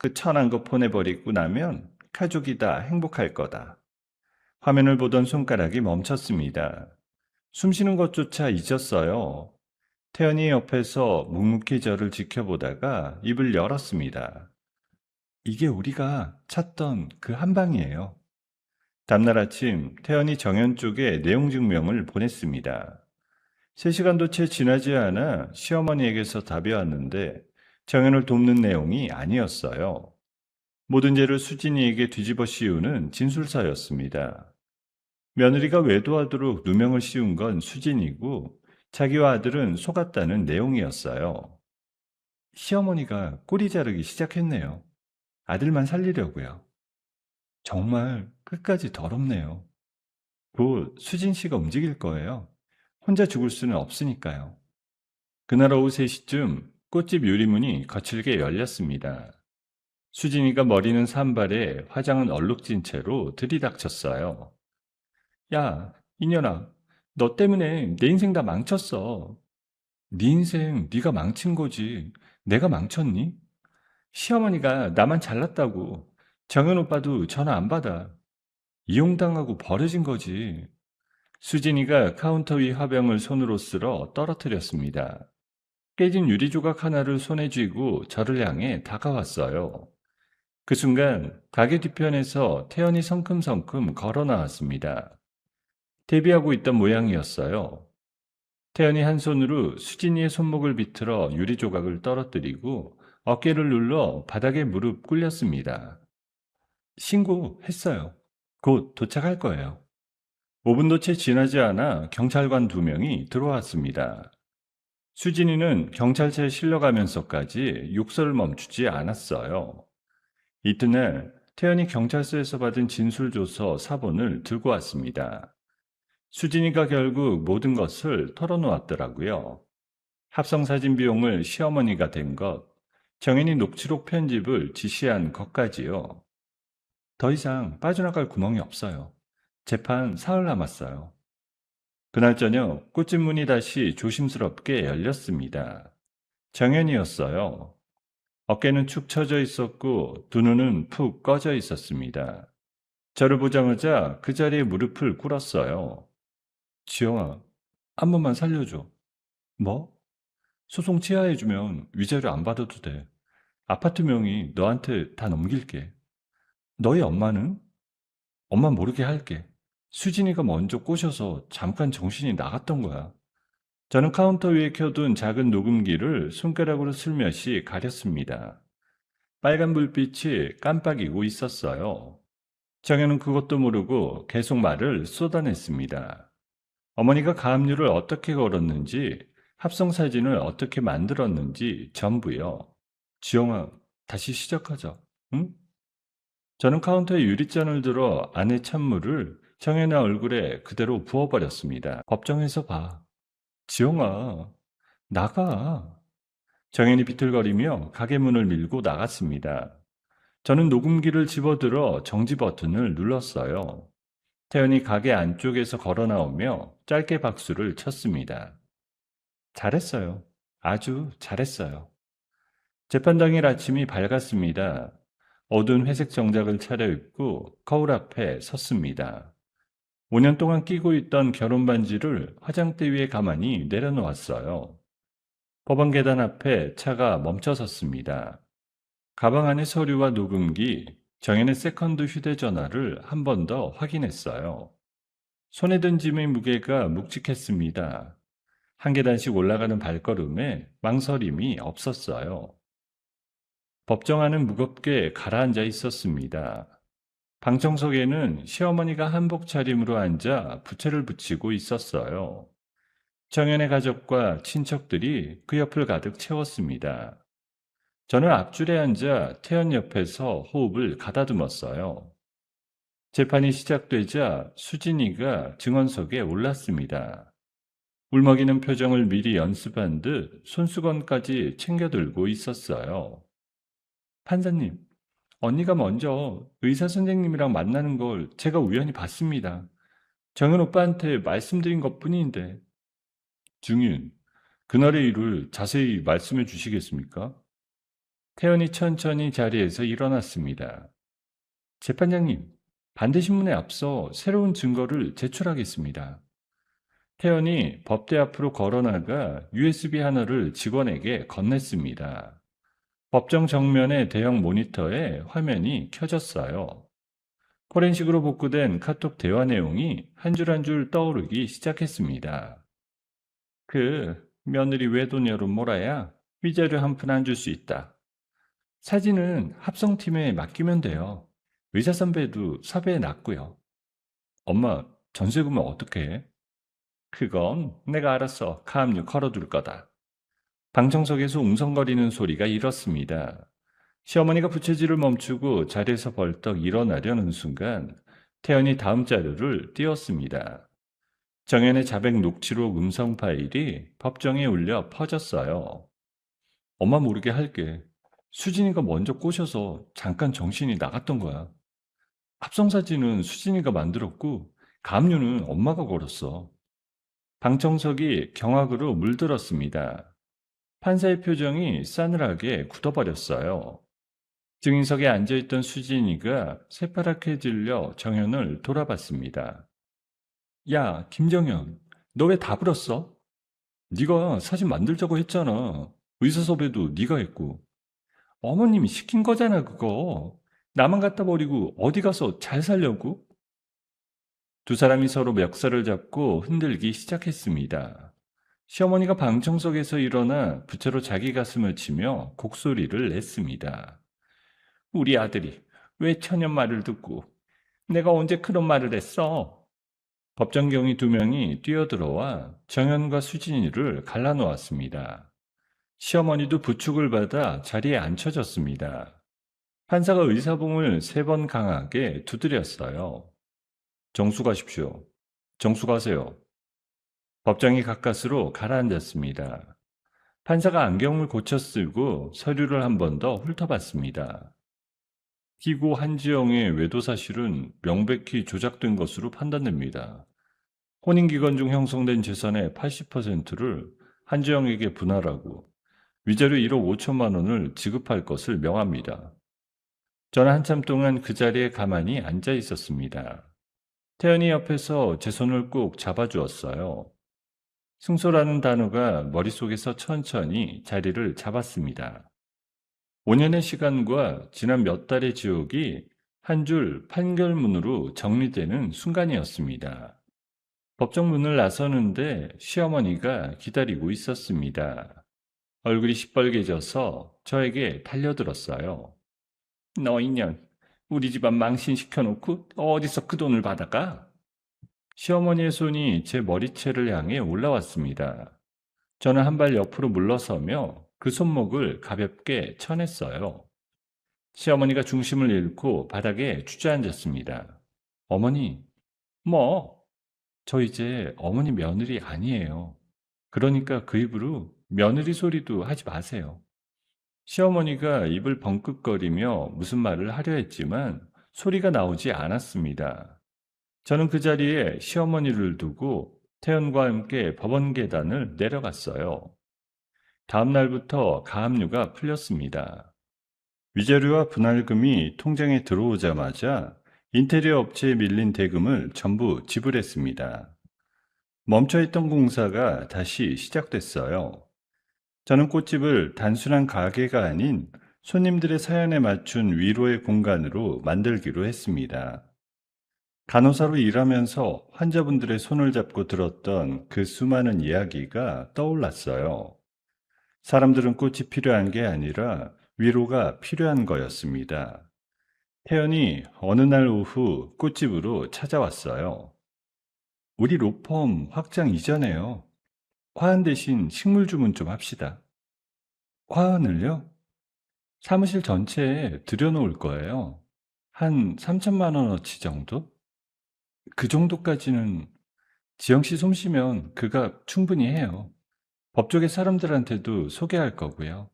그 천한 거 보내버리고 나면 가족이 다 행복할 거다. 화면을 보던 손가락이 멈췄습니다. 숨쉬는 것조차 잊었어요. 태연이 옆에서 묵묵히 저를 지켜보다가 입을 열었습니다. 이게 우리가 찾던 그 한방이에요. 다음날 아침 태연이 정연 쪽에 내용 증명을 보냈습니다. 3시간도 채 지나지 않아 시어머니에게서 답이 왔는데 정연을 돕는 내용이 아니었어요. 모든 죄를 수진이에게 뒤집어 씌우는 진술서였습니다. 며느리가 외도하도록 누명을 씌운 건 수진이고 자기와 아들은 속았다는 내용이었어요. 시어머니가 꼬리 자르기 시작했네요. 아들만 살리려고요. 정말 끝까지 더럽네요. 곧 수진 씨가 움직일 거예요. 혼자 죽을 수는 없으니까요. 그날 오후 3시쯤 꽃집 유리문이 거칠게 열렸습니다. 수진이가 머리는 산발에 화장은 얼룩진 채로 들이닥쳤어요. 야, 이년아, 너 때문에 내 인생 다 망쳤어. 네 인생 네가 망친 거지. 내가 망쳤니? 시어머니가 나만 잘났다고. 정현 오빠도 전화 안 받아. 이용당하고 버려진 거지. 수진이가 카운터 위 화병을 손으로 쓸어 떨어뜨렸습니다. 깨진 유리 조각 하나를 손에 쥐고 저를 향해 다가왔어요. 그 순간 가게 뒤편에서 태연이 성큼성큼 걸어 나왔습니다. 데뷔하고 있던 모양이었어요. 태연이 한 손으로 수진이의 손목을 비틀어 유리 조각을 떨어뜨리고 어깨를 눌러 바닥에 무릎 꿇렸습니다. 신고했어요. 곧 도착할 거예요. 5분도 채 지나지 않아 경찰관 2명이 들어왔습니다. 수진이는 경찰차에 실려가면서까지 욕설을 멈추지 않았어요. 이튿날 태연이 경찰서에서 받은 진술조서 사본을 들고 왔습니다. 수진이가 결국 모든 것을 털어놓았더라고요. 합성사진 비용을 시어머니가 댄 것, 정인이 녹취록 편집을 지시한 것까지요. 더 이상 빠져나갈 구멍이 없어요. 재판 사흘 남았어요. 그날 저녁 꽃집 문이 다시 조심스럽게 열렸습니다. 정연이었어요. 어깨는 축 처져 있었고 2눈은 푹 꺼져 있었습니다. 저를 보자마자 그 자리에 무릎을 꿇었어요. 지영아, 한 번만 살려줘. 뭐? 소송 취하해주면 위자료 안 받아도 돼. 아파트 명의 너한테 다 넘길게. 너희 엄마는? 엄마 모르게 할게. 수진이가 먼저 꼬셔서 잠깐 정신이 나갔던 거야. 저는 카운터 위에 켜둔 작은 녹음기를 손가락으로 슬며시 가렸습니다. 빨간 불빛이 깜빡이고 있었어요. 정현은 그것도 모르고 계속 말을 쏟아냈습니다. 어머니가 가압류를 어떻게 걸었는지, 합성사진을 어떻게 만들었는지 전부요. 지영아, 다시 시작하자. 응? 저는 카운터에 유리잔을 들어 안에 찬물을 정현의 얼굴에 그대로 부어버렸습니다. 법정에서 봐. 지영아, 나가. 정현이 비틀거리며 가게 문을 밀고 나갔습니다. 저는 녹음기를 집어들어 정지 버튼을 눌렀어요. 태연이 가게 안쪽에서 걸어 나오며 짧게 박수를 쳤습니다. 잘했어요. 아주 잘했어요. 재판 당일 아침이 밝았습니다. 어두운 회색 정장을 차려입고 거울 앞에 섰습니다. 5년 동안 끼고 있던 결혼 반지를 화장대 위에 가만히 내려놓았어요. 법원 계단 앞에 차가 멈춰 섰습니다. 가방 안의 서류와 녹음기, 정연의 세컨드 휴대전화를 한 번 더 확인했어요. 손에 든 짐의 무게가 묵직했습니다. 한 계단씩 올라가는 발걸음에 망설임이 없었어요. 법정 안은 무겁게 가라앉아 있었습니다. 방청석에는 시어머니가 한복 차림으로 앉아 부채를 붙이고 있었어요. 정연의 가족과 친척들이 그 옆을 가득 채웠습니다. 저는 앞줄에 앉아 태연 옆에서 호흡을 가다듬었어요. 재판이 시작되자 수진이가 증언석에 올랐습니다. 울먹이는 표정을 미리 연습한 듯 손수건까지 챙겨들고 있었어요. 판사님, 언니가 먼저 의사 선생님이랑 만나는 걸 제가 우연히 봤습니다. 정연 오빠한테 말씀드린 것뿐인데. 증인, 그날의 일을 자세히 말씀해 주시겠습니까? 태연이 천천히 자리에서 일어났습니다. 재판장님, 반대 신문에 앞서 새로운 증거를 제출하겠습니다. 태연이 법대 앞으로 걸어나가 USB 하나를 직원에게 건넸습니다. 법정 정면의 대형 모니터에 화면이 켜졌어요. 포렌식으로 복구된 카톡 대화 내용이 한 줄 한 줄 떠오르기 시작했습니다. 며느리 외도녀로 몰아야 위자료 한 푼 안 줄 수 있다. 사진은 합성팀에 맡기면 돼요. 의사 선배도 섭외해 놨고요. 엄마, 전세금은 어떻게 해? 그건 내가 알아서 가압류 걸어둘 거다. 방청석에서 웅성거리는 소리가 일었습니다. 시어머니가 부채질을 멈추고 자리에서 벌떡 일어나려는 순간 태연이 다음 자료를 띄웠습니다. 정연의 자백 녹취록 음성 파일이 법정에 울려 퍼졌어요. 엄마 모르게 할게. 수진이가 먼저 꼬셔서 잠깐 정신이 나갔던 거야. 합성사진은 수진이가 만들었고 가압류는 엄마가 걸었어. 방청석이 경악으로 물들었습니다. 판사의 표정이 싸늘하게 굳어버렸어요. 증인석에 앉아있던 수진이가 새파랗게 질려 정연을 돌아봤습니다. 야, 김정연, 너 왜 다 불었어? 네가 사진 만들자고 했잖아. 의사 섭외도 네가 했고. 어머님이 시킨 거잖아, 그거. 나만 갖다 버리고 어디 가서 잘 살려고? 두 사람이 서로 멱살을 잡고 흔들기 시작했습니다. 시어머니가 방청석에서 일어나 부채로 자기 가슴을 치며 곡소리를 냈습니다. 우리 아들이 왜 천연 말을 듣고 내가 언제 그런 말을 했어? 법정경위 두 명이 뛰어들어와 정연과 수진이를 갈라놓았습니다. 시어머니도 부축을 받아 자리에 앉혀졌습니다. 판사가 의사봉을 3번 강하게 두드렸어요. 정수가십시오. 정수가세요. 법정이 가까스로 가라앉았습니다. 판사가 안경을 고쳐 쓰고 서류를 한 번 더 훑어봤습니다. 피고 한지영의 외도 사실은 명백히 조작된 것으로 판단됩니다. 혼인기간 중 형성된 재산의 80%를 한지영에게 분할하고 위자료 1억 5천만 원을 지급할 것을 명합니다. 저는 한참 동안 그 자리에 가만히 앉아 있었습니다. 태연이 옆에서 제 손을 꾹 잡아주었어요. 승소라는 단어가 머릿속에서 천천히 자리를 잡았습니다. 5년의 시간과 지난 몇 달의 지옥이 한 줄 판결문으로 정리되는 순간이었습니다. 법정 문을 나서는데 시어머니가 기다리고 있었습니다. 얼굴이 시뻘개져서 저에게 달려들었어요. 너 인연, 우리 집안 망신시켜놓고 어디서 그 돈을 받아가? 시어머니의 손이 제 머리채를 향해 올라왔습니다. 저는 한 발 옆으로 물러서며 그 손목을 가볍게 쳐냈어요. 시어머니가 중심을 잃고 바닥에 주저앉았습니다. 어머니, 뭐? 저 이제 어머니 며느리 아니에요. 그러니까 그 입으로 며느리 소리도 하지 마세요. 시어머니가 입을 벙긋거리며 무슨 말을 하려 했지만 소리가 나오지 않았습니다. 저는 그 자리에 시어머니를 두고 태연과 함께 법원 계단을 내려갔어요. 다음 날부터 가압류가 풀렸습니다. 위자료와 분할금이 통장에 들어오자마자 인테리어 업체에 밀린 대금을 전부 지불했습니다. 멈춰있던 공사가 다시 시작됐어요. 저는 꽃집을 단순한 가게가 아닌 손님들의 사연에 맞춘 위로의 공간으로 만들기로 했습니다. 간호사로 일하면서 환자분들의 손을 잡고 들었던 그 수많은 이야기가 떠올랐어요. 사람들은 꽃이 필요한 게 아니라 위로가 필요한 거였습니다. 태연이 어느 날 오후 꽃집으로 찾아왔어요. 우리 로펌 확장 이전에요. 화환 대신 식물 주문 좀 합시다. 화환을요? 사무실 전체에 들여놓을 거예요. 한 3천만 원어치 정도? 그 정도까지는 지영 씨 솜씨면 그가 충분히 해요. 법조계 사람들한테도 소개할 거고요.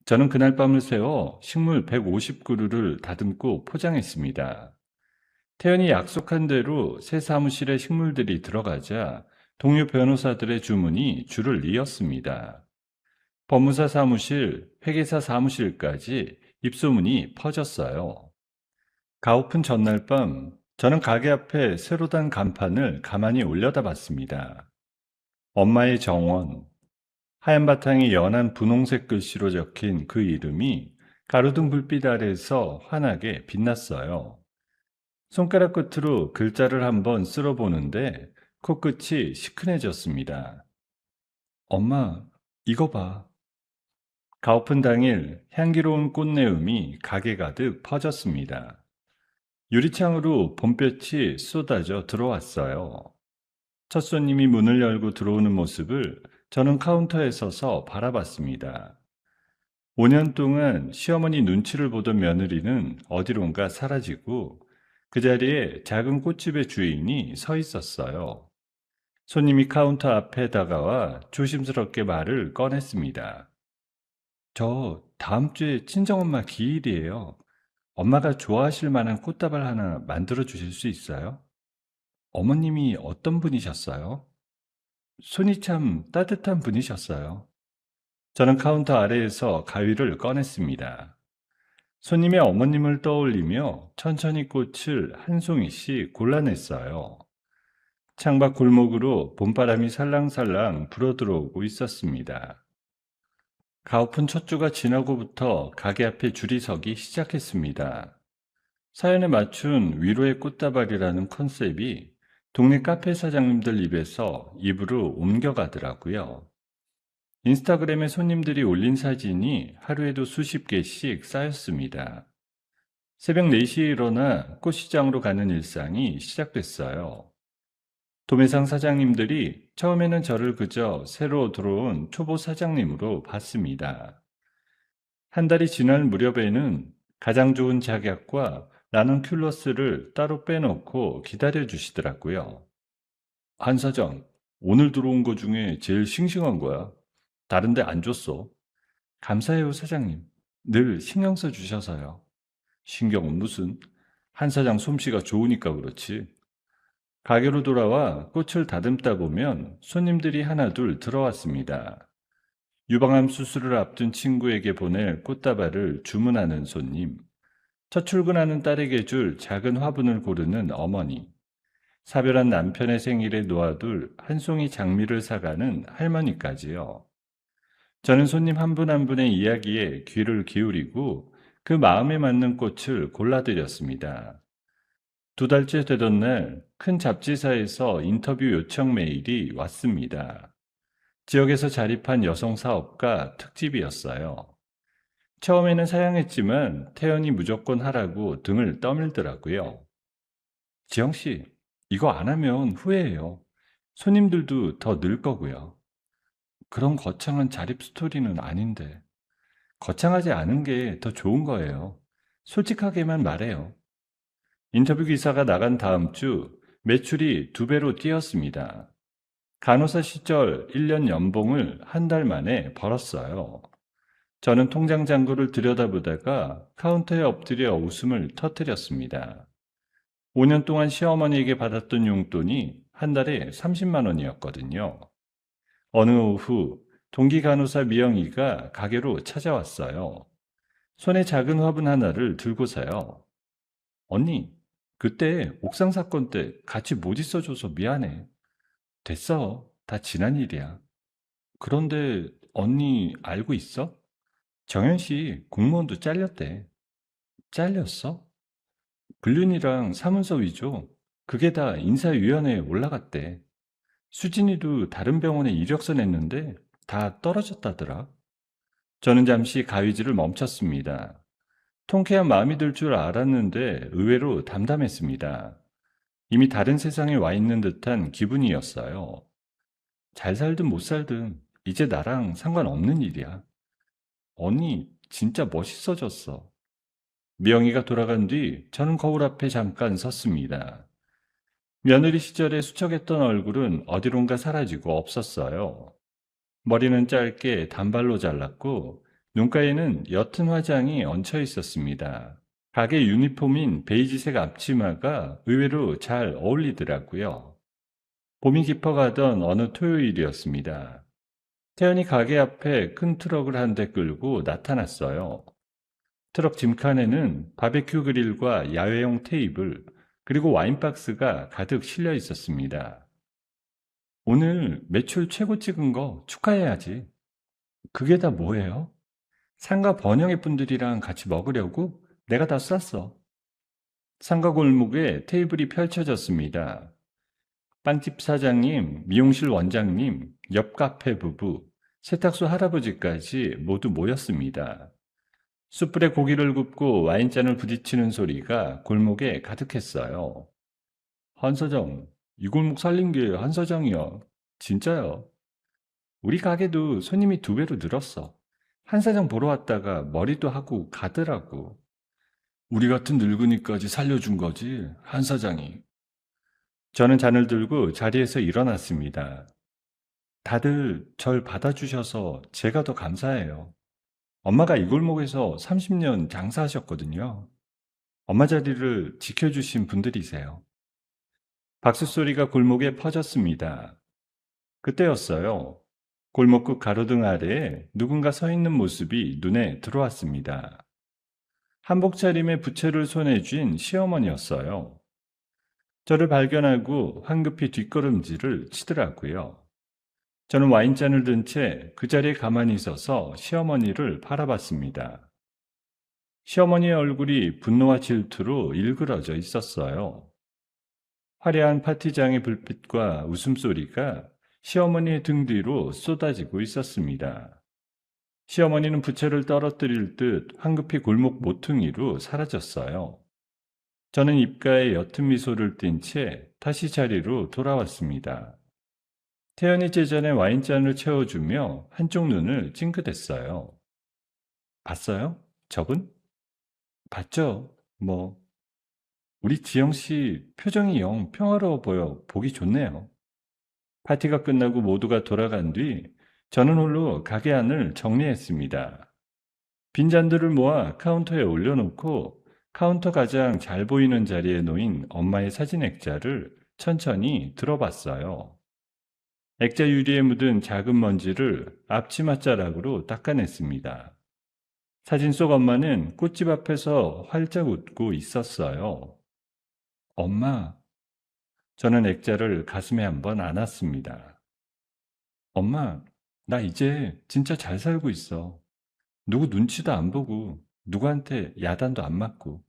저는 그날 밤을 새워 식물 150그루를 다듬고 포장했습니다. 태연이 약속한 대로 새 사무실에 식물들이 들어가자 동료 변호사들의 주문이 줄을 이었습니다. 법무사 사무실, 회계사 사무실까지 입소문이 퍼졌어요. 가오픈 전날 밤, 저는 가게 앞에 새로 단 간판을 가만히 올려다봤습니다. 엄마의 정원, 하얀 바탕에 연한 분홍색 글씨로 적힌 그 이름이 가로등 불빛 아래에서 환하게 빛났어요. 손가락 끝으로 글자를 한번 쓸어보는데 코끝이 시큰해졌습니다. 엄마, 이거 봐. 가오픈 당일 향기로운 꽃내음이 가게 가득 퍼졌습니다. 유리창으로 봄볕이 쏟아져 들어왔어요. 첫 손님이 문을 열고 들어오는 모습을 저는 카운터에 서서 바라봤습니다. 5년 동안 시어머니 눈치를 보던 며느리는 어디론가 사라지고 그 자리에 작은 꽃집의 주인이 서 있었어요. 손님이 카운터 앞에 다가와 조심스럽게 말을 꺼냈습니다. 저 다음 주에 친정엄마 기일이에요. 엄마가 좋아하실 만한 꽃다발 하나 만들어 주실 수 있어요? 어머님이 어떤 분이셨어요? 손이 참 따뜻한 분이셨어요. 저는 카운터 아래에서 가위를 꺼냈습니다. 손님의 어머님을 떠올리며 천천히 꽃을 한 송이씩 골라냈어요. 창밖 골목으로 봄바람이 살랑살랑 불어들어오고 있었습니다. 가오픈 첫 주가 지나고부터 가게 앞에 줄이 서기 시작했습니다. 사연에 맞춘 위로의 꽃다발이라는 컨셉이 동네 카페 사장님들 입에서 입으로 옮겨가더라고요. 인스타그램에 손님들이 올린 사진이 하루에도 수십 개씩 쌓였습니다. 새벽 4시에 일어나 꽃시장으로 가는 일상이 시작됐어요. 도매상 사장님들이 처음에는 저를 그저 새로 들어온 초보 사장님으로 봤습니다. 한 달이 지날 무렵에는 가장 좋은 작약과 라넌큘러스를 따로 빼놓고 기다려 주시더라고요. 한 사장, 오늘 들어온 거 중에 제일 싱싱한 거야. 다른데 안 줬어. 감사해요, 사장님. 늘 신경 써 주셔서요. 신경은 무슨? 한 사장 솜씨가 좋으니까 그렇지. 가게로 돌아와 꽃을 다듬다 보면 손님들이 하나둘 들어왔습니다. 유방암 수술을 앞둔 친구에게 보낼 꽃다발을 주문하는 손님, 첫 출근하는 딸에게 줄 작은 화분을 고르는 어머니, 사별한 남편의 생일에 놓아둘 한 송이 장미를 사가는 할머니까지요. 저는 손님 한 분 한 분의 이야기에 귀를 기울이고 그 마음에 맞는 꽃을 골라드렸습니다. 2달째 되던 날 큰 잡지사에서 인터뷰 요청 메일이 왔습니다. 지역에서 자립한 여성 사업가 특집이었어요. 처음에는 사양했지만 태연이 무조건 하라고 등을 떠밀더라고요. 지영씨, 이거 안 하면 후회해요. 손님들도 더 늘 거고요. 그런 거창한 자립 스토리는 아닌데. 거창하지 않은 게 더 좋은 거예요. 솔직하게만 말해요. 인터뷰 기사가 나간 다음 주 매출이 2배로 뛰었습니다. 간호사 시절 1년 연봉을 한 달 만에 벌었어요. 저는 통장 잔고를 들여다보다가 카운터에 엎드려 웃음을 터뜨렸습니다. 5년 동안 시어머니에게 받았던 용돈이 한 달에 30만 원이었거든요. 어느 오후 동기 간호사 미영이가 가게로 찾아왔어요. 손에 작은 화분 하나를 들고서요. 언니, 그때 옥상 사건 때 같이 못 있어줘서 미안해. 됐어. 다 지난 일이야. 그런데 언니 알고 있어? 정현 씨 공무원도 잘렸대. 잘렸어? 불륜이랑 사문서 위조, 그게 다 인사위원회에 올라갔대. 수진이도 다른 병원에 이력서 냈는데 다 떨어졌다더라. 저는 잠시 가위질을 멈췄습니다. 통쾌한 마음이 들 줄 알았는데 의외로 담담했습니다. 이미 다른 세상에 와 있는 듯한 기분이었어요. 잘 살든 못 살든 이제 나랑 상관없는 일이야. 언니 진짜 멋있어졌어. 미영이가 돌아간 뒤 저는 거울 앞에 잠깐 섰습니다. 며느리 시절에 수척했던 얼굴은 어디론가 사라지고 없었어요. 머리는 짧게 단발로 잘랐고 눈가에는 옅은 화장이 얹혀 있었습니다. 가게 유니폼인 베이지색 앞치마가 의외로 잘 어울리더라고요. 봄이 깊어가던 어느 토요일이었습니다. 태연이 가게 앞에 큰 트럭을 한 대 끌고 나타났어요. 트럭 짐칸에는 바베큐 그릴과 야외용 테이블, 그리고 와인박스가 가득 실려 있었습니다. 오늘 매출 최고 찍은 거 축하해야지. 그게 다 뭐예요? 상가 번영회 분들이랑 같이 먹으려고 내가 다 쌌어. 상가 골목에 테이블이 펼쳐졌습니다. 빵집 사장님, 미용실 원장님, 옆 카페 부부, 세탁소 할아버지까지 모두 모였습니다. 숯불에 고기를 굽고 와인잔을 부딪히는 소리가 골목에 가득했어요. 한 사장, 이 골목 살린 게 한 사장이야. 진짜요? 우리 가게도 손님이 2배로 늘었어. 한 사장 보러 왔다가 머리도 하고 가더라고. 우리 같은 늙은이까지 살려준 거지, 한 사장이. 저는 잔을 들고 자리에서 일어났습니다. 다들 절 받아주셔서 제가 더 감사해요. 엄마가 이 골목에서 30년 장사하셨거든요. 엄마 자리를 지켜주신 분들이세요. 박수 소리가 골목에 퍼졌습니다. 그때였어요. 골목 끝 가로등 아래에 누군가 서 있는 모습이 눈에 들어왔습니다. 한복 차림에 부채를 손에 쥔 시어머니였어요. 저를 발견하고 황급히 뒷걸음질을 치더라고요. 저는 와인잔을 든 채 그 자리에 가만히 서서 시어머니를 바라봤습니다. 시어머니의 얼굴이 분노와 질투로 일그러져 있었어요. 화려한 파티장의 불빛과 웃음소리가 시어머니의 등 뒤로 쏟아지고 있었습니다. 시어머니는 부채를 떨어뜨릴 듯 황급히 골목 모퉁이로 사라졌어요. 저는 입가에 옅은 미소를 띤 채 다시 자리로 돌아왔습니다. 태연이 제전에 와인잔을 채워주며 한쪽 눈을 찡긋했어요. 봤어요? 저분? 봤죠? 뭐, 우리 지영 씨 표정이 영 평화로워 보여 보기 좋네요. 파티가 끝나고 모두가 돌아간 뒤 저는 홀로 가게 안을 정리했습니다. 빈잔들을 모아 카운터에 올려놓고 카운터 가장 잘 보이는 자리에 놓인 엄마의 사진 액자를 천천히 들어봤어요. 액자 유리에 묻은 작은 먼지를 앞치마 자락으로 닦아냈습니다. 사진 속 엄마는 꽃집 앞에서 활짝 웃고 있었어요. 엄마, 저는 액자를 가슴에 한번 안았습니다. 엄마, 나 이제 진짜 잘 살고 있어. 누구 눈치도 안 보고, 누구한테 야단도 안 맞고.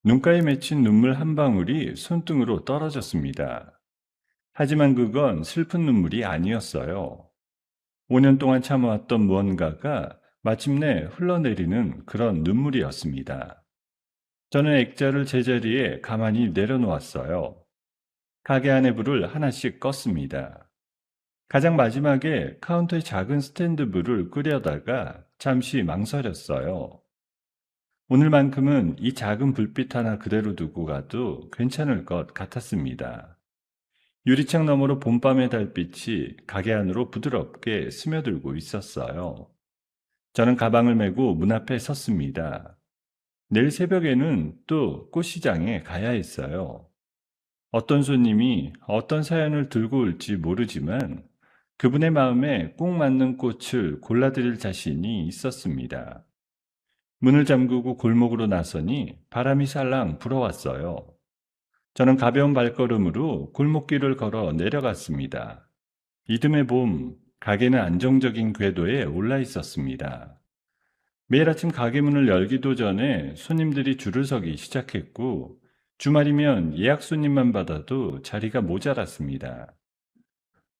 눈가에 맺힌 눈물 한 방울이 손등으로 떨어졌습니다. 하지만 그건 슬픈 눈물이 아니었어요. 5년 동안 참아왔던 무언가가 마침내 흘러내리는 그런 눈물이었습니다. 저는 액자를 제자리에 가만히 내려놓았어요. 가게 안의 불을 하나씩 껐습니다. 가장 마지막에 카운터에 작은 스탠드 불을 끄려다가 잠시 망설였어요. 오늘만큼은 이 작은 불빛 하나 그대로 두고 가도 괜찮을 것 같았습니다. 유리창 너머로 봄밤의 달빛이 가게 안으로 부드럽게 스며들고 있었어요. 저는 가방을 메고 문 앞에 섰습니다. 내일 새벽에는 또 꽃시장에 가야 했어요. 어떤 손님이 어떤 사연을 들고 올지 모르지만 그분의 마음에 꼭 맞는 꽃을 골라드릴 자신이 있었습니다. 문을 잠그고 골목으로 나서니 바람이 살랑 불어왔어요. 저는 가벼운 발걸음으로 골목길을 걸어 내려갔습니다. 이듬해 봄, 가게는 안정적인 궤도에 올라 있었습니다. 매일 아침 가게 문을 열기도 전에 손님들이 줄을 서기 시작했고, 주말이면 예약 손님만 받아도 자리가 모자랐습니다.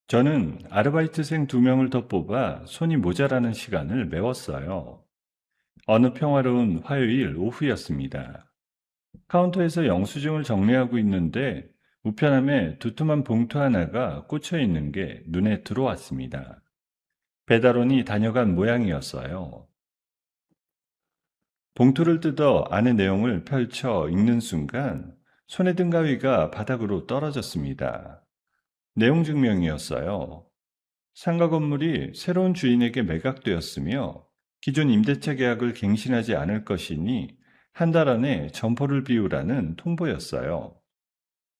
저는 아르바이트생 2명을 더 뽑아 손이 모자라는 시간을 메웠어요. 어느 평화로운 화요일 오후였습니다. 카운터에서 영수증을 정리하고 있는데 우편함에 두툼한 봉투 하나가 꽂혀 있는 게 눈에 들어왔습니다. 배달원이 다녀간 모양이었어요. 봉투를 뜯어 안의 내용을 펼쳐 읽는 순간 손에 든 가위가 바닥으로 떨어졌습니다. 내용 증명이었어요. 상가 건물이 새로운 주인에게 매각되었으며 기존 임대차 계약을 갱신하지 않을 것이니 한 달 안에 점포를 비우라는 통보였어요.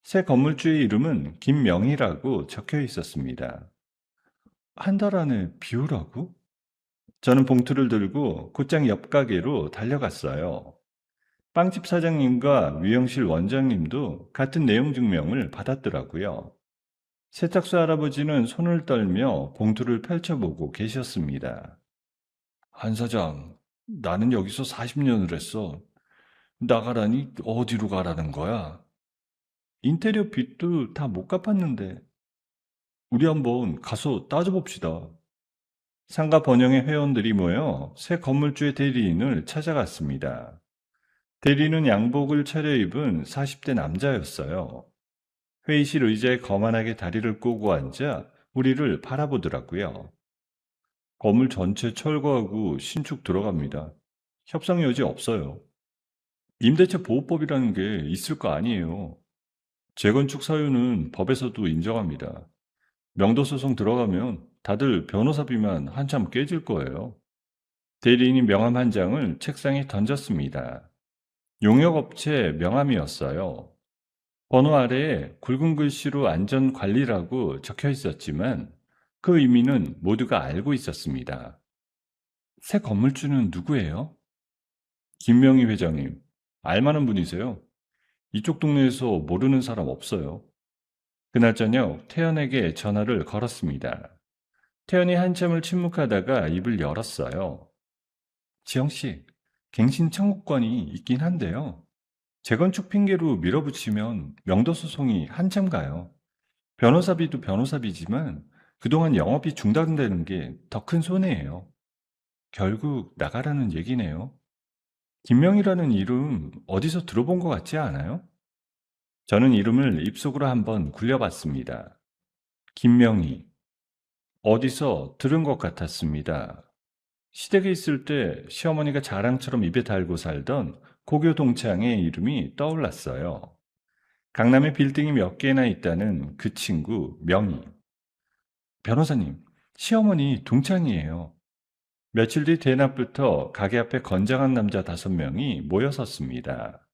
새 건물주의 이름은 김명희라고 적혀 있었습니다. 한 달 안에 비우라고? 저는 봉투를 들고 곧장 옆 가게로 달려갔어요. 빵집 사장님과 미용실 원장님도 같은 내용 증명을 받았더라고요. 세탁소 할아버지는 손을 떨며 봉투를 펼쳐보고 계셨습니다. 한 사장, 나는 여기서 40년을 했어. 나가라니 어디로 가라는 거야? 인테리어 빚도 다 못 갚았는데. 우리 한번 가서 따져봅시다. 상가 번영의 회원들이 모여 새 건물주의 대리인을 찾아갔습니다. 대리인은 양복을 차려입은 40대 남자였어요. 회의실 의자에 거만하게 다리를 꼬고 앉아 우리를 바라보더라고요. 건물 전체 철거하고 신축 들어갑니다. 협상 여지 없어요. 임대차 보호법이라는 게 있을 거 아니에요. 재건축 사유는 법에서도 인정합니다. 명도소송 들어가면 다들 변호사비만 한참 깨질 거예요. 대리인이 명함 한 장을 책상에 던졌습니다. 용역업체 명함이었어요. 번호 아래에 굵은 글씨로 안전관리라고 적혀 있었지만 그 의미는 모두가 알고 있었습니다. 새 건물주는 누구예요? 김명희 회장님. 알만한 분이세요. 이쪽 동네에서 모르는 사람 없어요. 그날 저녁 태연에게 전화를 걸었습니다. 태연이 한참을 침묵하다가 입을 열었어요. 지영씨, 갱신 청구권이 있긴 한데요. 재건축 핑계로 밀어붙이면 명도소송이 한참 가요. 변호사비도 변호사비지만 그동안 영업이 중단되는 게 더 큰 손해예요. 결국 나가라는 얘기네요. 김명이라는 이름 어디서 들어본 것 같지 않아요? 저는 이름을 입속으로 한번 굴려봤습니다. 김명희. 어디서 들은 것 같았습니다. 시댁에 있을 때 시어머니가 자랑처럼 입에 달고 살던 고교 동창의 이름이 떠올랐어요. 강남에 빌딩이 몇 개나 있다는 그 친구 명희. 변호사님, 시어머니 동창이에요. 며칠 뒤 대낮부터 가게 앞에 건장한 남자 5명이 모여섰습니다.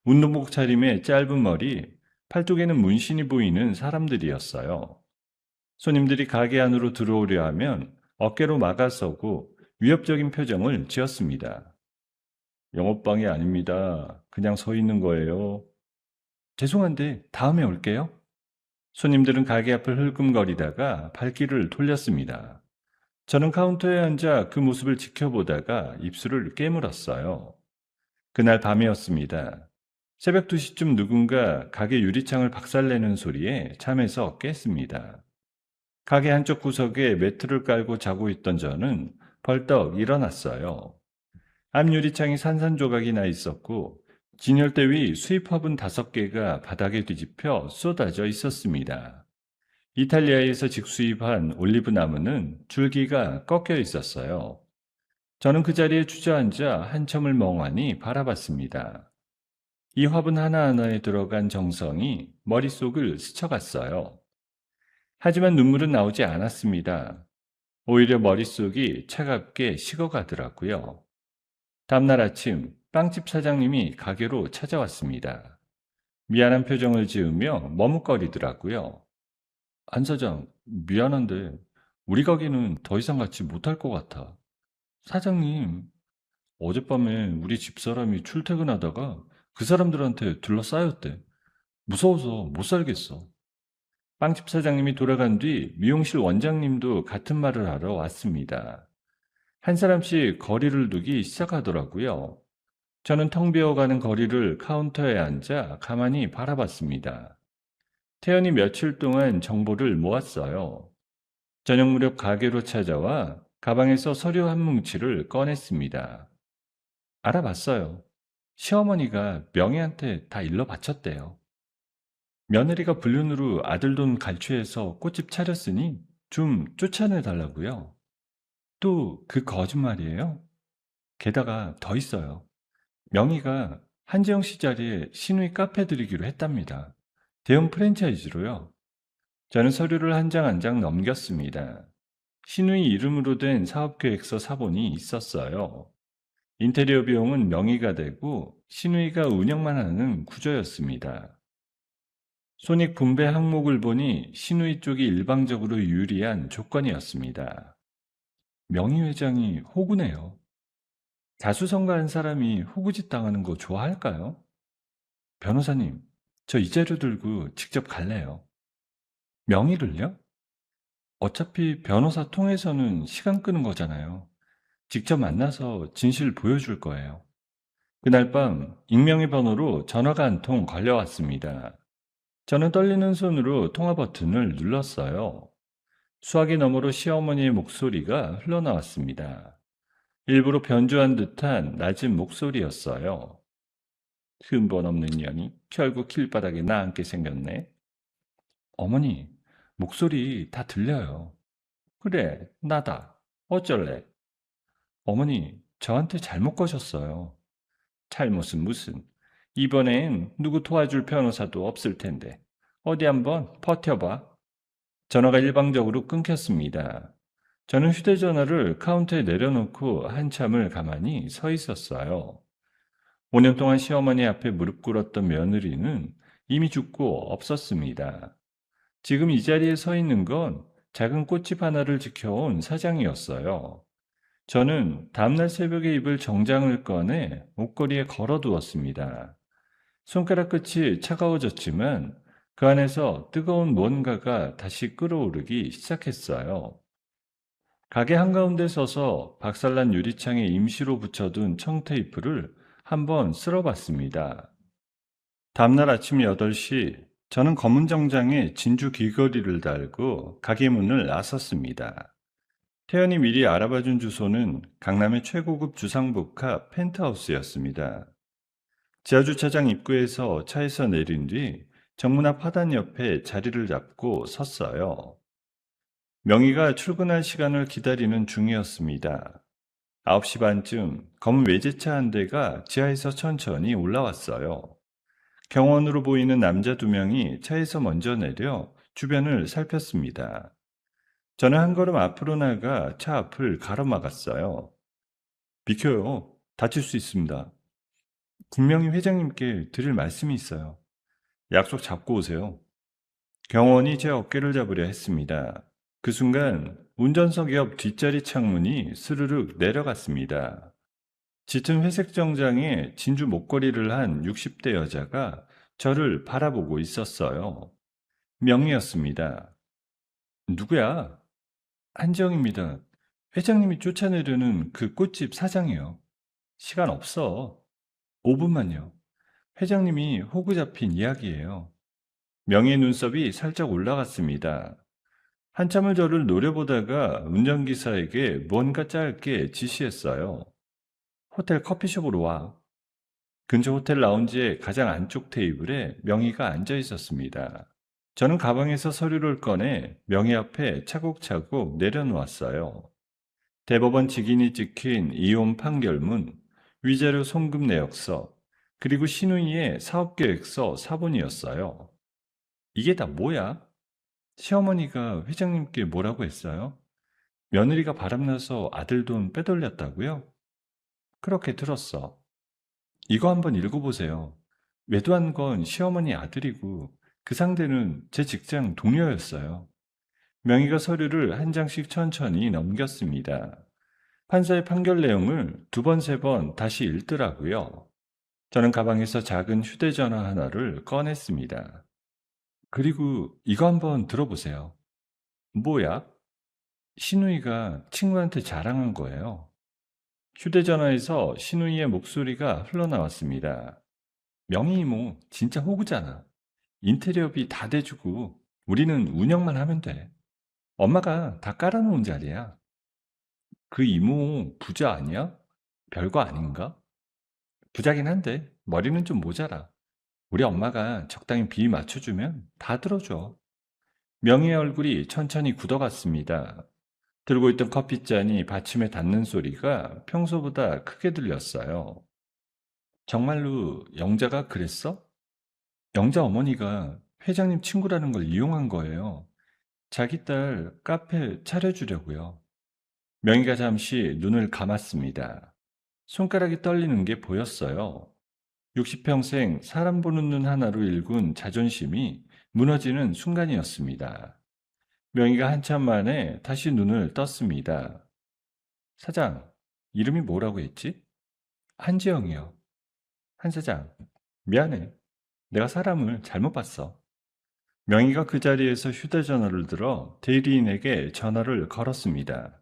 운동복 차림에 짧은 머리, 팔뚝에는 문신이 보이는 사람들이었어요. 손님들이 가게 안으로 들어오려 하면 어깨로 막아서고 위협적인 표정을 지었습니다. 영업방해 아닙니다. 그냥 서 있는 거예요. 죄송한데 다음에 올게요. 손님들은 가게 앞을 흘끔거리다가 발길을 돌렸습니다. 저는 카운터에 앉아 그 모습을 지켜보다가 입술을 깨물었어요. 그날 밤이었습니다. 새벽 2시쯤 누군가 가게 유리창을 박살내는 소리에 잠에서 깼습니다. 가게 한쪽 구석에 매트를 깔고 자고 있던 저는 벌떡 일어났어요. 앞 유리창이 산산조각이 나 있었고 진열대 위 수입 화분 5개가 바닥에 뒤집혀 쏟아져 있었습니다. 이탈리아에서 직수입한 올리브 나무는 줄기가 꺾여 있었어요. 저는 그 자리에 주저앉아 한참을 멍하니 바라봤습니다. 이 화분 하나하나에 들어간 정성이 머릿속을 스쳐갔어요. 하지만 눈물은 나오지 않았습니다. 오히려 머릿속이 차갑게 식어가더라고요. 다음날 아침 빵집 사장님이 가게로 찾아왔습니다. 미안한 표정을 지으며 머뭇거리더라고요. 안 사장, 미안한데 우리 가게는 더 이상 같이 못할 것 같아. 사장님, 어젯밤에 우리 집사람이 출퇴근하다가 그 사람들한테 둘러싸였대. 무서워서 못 살겠어. 빵집 사장님이 돌아간 뒤 미용실 원장님도 같은 말을 하러 왔습니다. 한 사람씩 거리를 두기 시작하더라고요. 저는 텅 비어가는 거리를 카운터에 앉아 가만히 바라봤습니다. 태연이 며칠 동안 정보를 모았어요. 저녁 무렵 가게로 찾아와 가방에서 서류 한 뭉치를 꺼냈습니다. 알아봤어요. 시어머니가 명희한테 다 일러 바쳤대요. 며느리가 불륜으로 아들 돈 갈취해서 꽃집 차렸으니 좀 쫓아내 달라고요. 또 그 거짓말이에요? 게다가 더 있어요. 명희가 한지영 씨 자리에 신우이 카페 들이기로 했답니다. 대형 프랜차이즈로요. 저는 서류를 한 장 한 장 넘겼습니다. 신우이 이름으로 된 사업계획서 사본이 있었어요. 인테리어 비용은 명의가 되고 신우이가 운영만 하는 구조였습니다. 손익 분배 항목을 보니 신우이 쪽이 일방적으로 유리한 조건이었습니다. 명의 회장이 호구네요. 자수성가한 사람이 호구짓 당하는 거 좋아할까요? 변호사님, 저 이 자료 들고 직접 갈래요. 명의를요? 어차피 변호사 통해서는 시간 끄는 거잖아요. 직접 만나서 진실 보여줄 거예요. 그날 밤 익명의 번호로 전화가 한 통 걸려왔습니다. 저는 떨리는 손으로 통화 버튼을 눌렀어요. 수화기 너머로 시어머니의 목소리가 흘러나왔습니다. 일부러 변조한 듯한 낮은 목소리였어요. 근본 없는 년이 결국 길바닥에 나앉게 생겼네. 어머니, 목소리 다 들려요. 그래, 나다. 어쩔래? 어머니, 저한테 잘못 거셨어요. 잘못은 무슨. 이번엔 누구 도와줄 변호사도 없을 텐데. 어디 한번 버텨봐. 전화가 일방적으로 끊겼습니다. 저는 휴대전화를 카운터에 내려놓고 한참을 가만히 서 있었어요. 5년 동안 시어머니 앞에 무릎 꿇었던 며느리는 이미 죽고 없었습니다. 지금 이 자리에 서 있는 건 작은 꽃집 하나를 지켜온 사장이었어요. 저는 다음날 새벽에 입을 정장을 꺼내 옷걸이에 걸어두었습니다. 손가락 끝이 차가워졌지만 그 안에서 뜨거운 뭔가가 다시 끓어오르기 시작했어요. 가게 한가운데 서서 박살난 유리창에 임시로 붙여둔 청테이프를 한번 쓸어봤습니다. 다음날 아침 8시, 저는 검은 정장에 진주 귀걸이를 달고 가게 문을 나섰습니다. 태연이 미리 알아봐준 주소는 강남의 최고급 주상복합 펜트하우스였습니다. 지하주차장 입구에서 차에서 내린 뒤 정문 앞 하단 옆에 자리를 잡고 섰어요. 명희가 출근할 시간을 기다리는 중이었습니다. 9시 반쯤 검은 외제차 한 대가 지하에서 천천히 올라왔어요. 경원으로 보이는 남자 2명이 차에서 먼저 내려 주변을 살폈습니다. 저는 한 걸음 앞으로 나가 차 앞을 가로막았어요. 비켜요. 다칠 수 있습니다. 분명히 회장님께 드릴 말씀이 있어요. 약속 잡고 오세요. 경원이 제 어깨를 잡으려 했습니다. 그 순간 운전석 옆 뒷자리 창문이 스르륵 내려갔습니다. 짙은 회색 정장에 진주 목걸이를 한 60대 여자가 저를 바라보고 있었어요. 명희였습니다. 누구야? 한지영입니다. 회장님이 쫓아내려는 그 꽃집 사장이요. 시간 없어. 5분만요. 회장님이 호구 잡힌 이야기예요. 명희의 눈썹이 살짝 올라갔습니다. 한참을 저를 노려보다가 운전기사에게 뭔가 짧게 지시했어요. 호텔 커피숍으로 와. 근처 호텔 라운지의 가장 안쪽 테이블에 명희가 앉아 있었습니다. 저는 가방에서 서류를 꺼내 명희 앞에 차곡차곡 내려놓았어요. 대법원 직인이 찍힌 이혼 판결문, 위자료 송금 내역서, 그리고 신우이의 사업계획서 사본이었어요. 이게 다 뭐야? 시어머니가 회장님께 뭐라고 했어요? 며느리가 바람나서 아들 돈 빼돌렸다고요? 그렇게 들었어. 이거 한번 읽어보세요. 외도한 건 시어머니 아들이고 그 상대는 제 직장 동료였어요. 명의가 서류를 한 장씩 천천히 넘겼습니다. 판사의 판결 내용을 2번, 3번 다시 읽더라고요. 저는 가방에서 작은 휴대전화 하나를 꺼냈습니다. 그리고 이거 한번 들어보세요. 뭐야? 신우이가 친구한테 자랑한 거예요. 휴대전화에서 신우이의 목소리가 흘러나왔습니다. 명희 이모, 진짜 호구잖아. 인테리어비 다 대주고 우리는 운영만 하면 돼. 엄마가 다 깔아놓은 자리야. 그 이모 부자 아니야? 별거 아닌가? 부자긴 한데 머리는 좀 모자라. 우리 엄마가 적당히 비 맞춰주면 다 들어줘. 명희의 얼굴이 천천히 굳어갔습니다. 들고 있던 커피잔이 받침에 닿는 소리가 평소보다 크게 들렸어요. 정말로 영자가 그랬어? 영자 어머니가 회장님 친구라는 걸 이용한 거예요. 자기 딸 카페 차려주려고요. 명희가 잠시 눈을 감았습니다. 손가락이 떨리는 게 보였어요. 60평생 사람 보는 눈 하나로 일군 자존심이 무너지는 순간이었습니다. 명희가 한참 만에 다시 눈을 떴습니다. 사장, 이름이 뭐라고 했지? 한지영이요. 한 사장, 미안해. 내가 사람을 잘못 봤어. 명희가 그 자리에서 휴대전화를 들어 대리인에게 전화를 걸었습니다.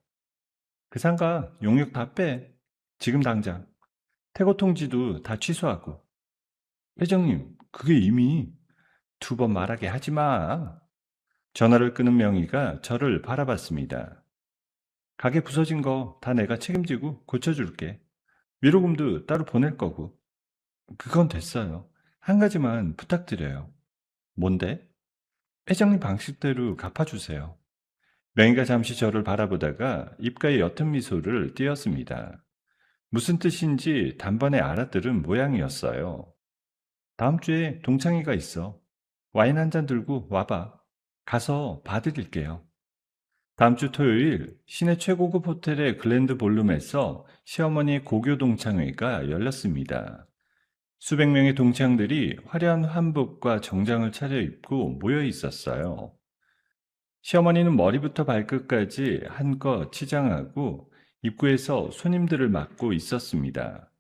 그 상가 용역 다 빼. 지금 당장. 퇴고 통지도 다 취소하고. 회장님, 그게 이미 2번 말하게 하지 마. 전화를 끊은 명희가 저를 바라봤습니다. 가게 부서진 거 다 내가 책임지고 고쳐줄게. 위로금도 따로 보낼 거고. 그건 됐어요. 한 가지만 부탁드려요. 뭔데? 회장님 방식대로 갚아주세요. 명희가 잠시 저를 바라보다가 입가에 옅은 미소를 띄었습니다. 무슨 뜻인지 단번에 알아들은 모양이었어요. 다음 주에 동창회가 있어. 와인 한 잔 들고 와봐. 가서 봐드릴게요. 다음 주 토요일 시내 최고급 호텔의 글랜드 볼룸에서 시어머니의 고교 동창회가 열렸습니다. 수백 명의 동창들이 화려한 한복과 정장을 차려입고 모여 있었어요. 시어머니는 머리부터 발끝까지 한껏 치장하고 입구에서 손님들을 맞고 있었습니다.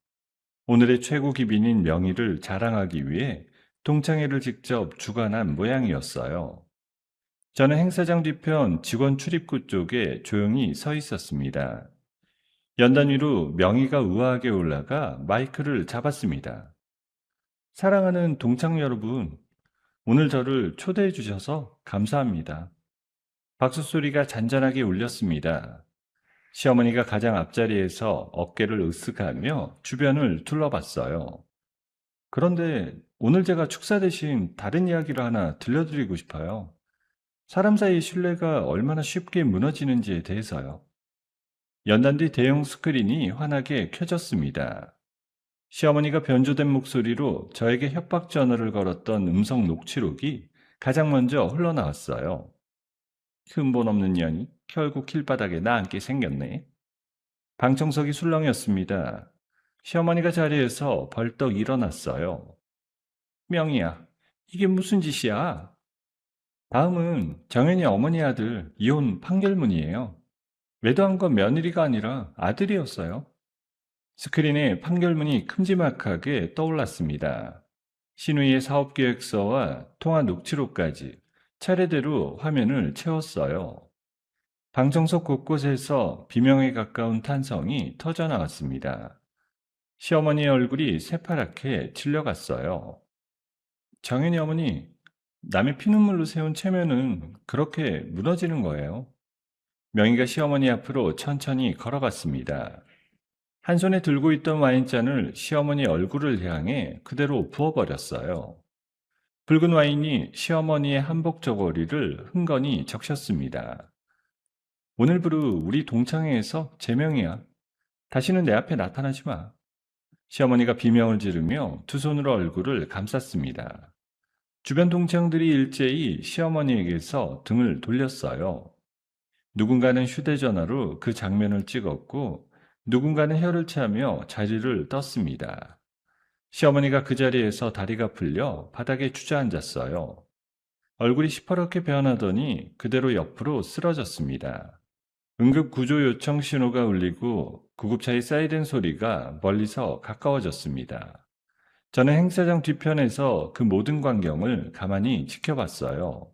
오늘의 최고 기빈인 명희를 자랑하기 위해 동창회를 직접 주관한 모양이었어요. 저는 행사장 뒤편 직원 출입구 쪽에 조용히 서 있었습니다. 연단 위로 명희가 우아하게 올라가 마이크를 잡았습니다. 사랑하는 동창 여러분, 오늘 저를 초대해 주셔서 감사합니다. 박수 소리가 잔잔하게 울렸습니다. 시어머니가 가장 앞자리에서 어깨를 으쓱하며 주변을 둘러봤어요. 그런데 오늘 제가 축사 대신 다른 이야기를 하나 들려드리고 싶어요. 사람 사이의 신뢰가 얼마나 쉽게 무너지는지에 대해서요. 연단 뒤 대형 스크린이 환하게 켜졌습니다. 시어머니가 변조된 목소리로 저에게 협박 전화를 걸었던 음성 녹취록이 가장 먼저 흘러나왔어요. 근본 없는 년이 결국 길바닥에 나앉게 생겼네. 방청석이 술렁이었습니다. 시어머니가 자리에서 벌떡 일어났어요. 명희야, 이게 무슨 짓이야? 다음은 정연이 어머니 아들 이혼 판결문이에요. 외도한 건 며느리가 아니라 아들이었어요. 스크린에 판결문이 큼지막하게 떠올랐습니다. 신우이의 사업계획서와 통화 녹취록까지 차례대로 화면을 채웠어요. 방청석 곳곳에서 비명에 가까운 탄성이 터져나왔습니다. 시어머니의 얼굴이 새파랗게 질려갔어요. 정연이 어머니, 남의 피눈물로 세운 체면은 그렇게 무너지는 거예요. 명희가 시어머니 앞으로 천천히 걸어갔습니다. 한 손에 들고 있던 와인잔을 시어머니 얼굴을 향해 그대로 부어버렸어요. 붉은 와인이 시어머니의 한복 저고리를 흥건히 적셨습니다. 오늘부로 우리 동창회에서 제명이야. 다시는 내 앞에 나타나지 마. 시어머니가 비명을 지르며 두 손으로 얼굴을 감쌌습니다. 주변 동창들이 일제히 시어머니에게서 등을 돌렸어요. 누군가는 휴대전화로 그 장면을 찍었고 누군가는 혀를 차며 자리를 떴습니다. 시어머니가 그 자리에서 다리가 풀려 바닥에 주저앉았어요. 얼굴이 시퍼렇게 변하더니 그대로 옆으로 쓰러졌습니다. 응급 구조 요청 신호가 울리고 구급차의 사이렌 소리가 멀리서 가까워졌습니다. 저는 행사장 뒤편에서 그 모든 광경을 가만히 지켜봤어요.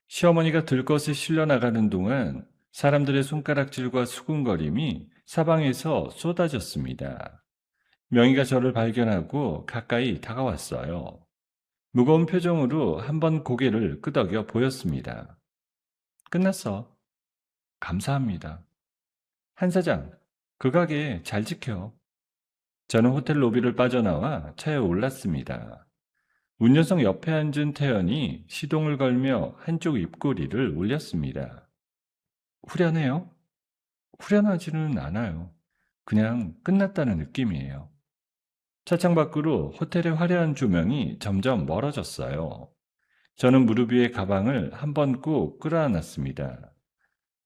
시어머니가 들것에 실려 나가는 동안 사람들의 손가락질과 수군거림이 사방에서 쏟아졌습니다. 명희가 저를 발견하고 가까이 다가왔어요. 무거운 표정으로 한번 고개를 끄덕여 보였습니다. 끝났어. 감사합니다. 한 사장, 그 가게 잘 지켜. 저는 호텔 로비를 빠져나와 차에 올랐습니다. 운전석 옆에 앉은 태연이 시동을 걸며 한쪽 입꼬리를 올렸습니다. 후련해요? 후련하지는 않아요. 그냥 끝났다는 느낌이에요. 차창 밖으로 호텔의 화려한 조명이 점점 멀어졌어요. 저는 무릎 위에 가방을 한 번 꾹 끌어안았습니다.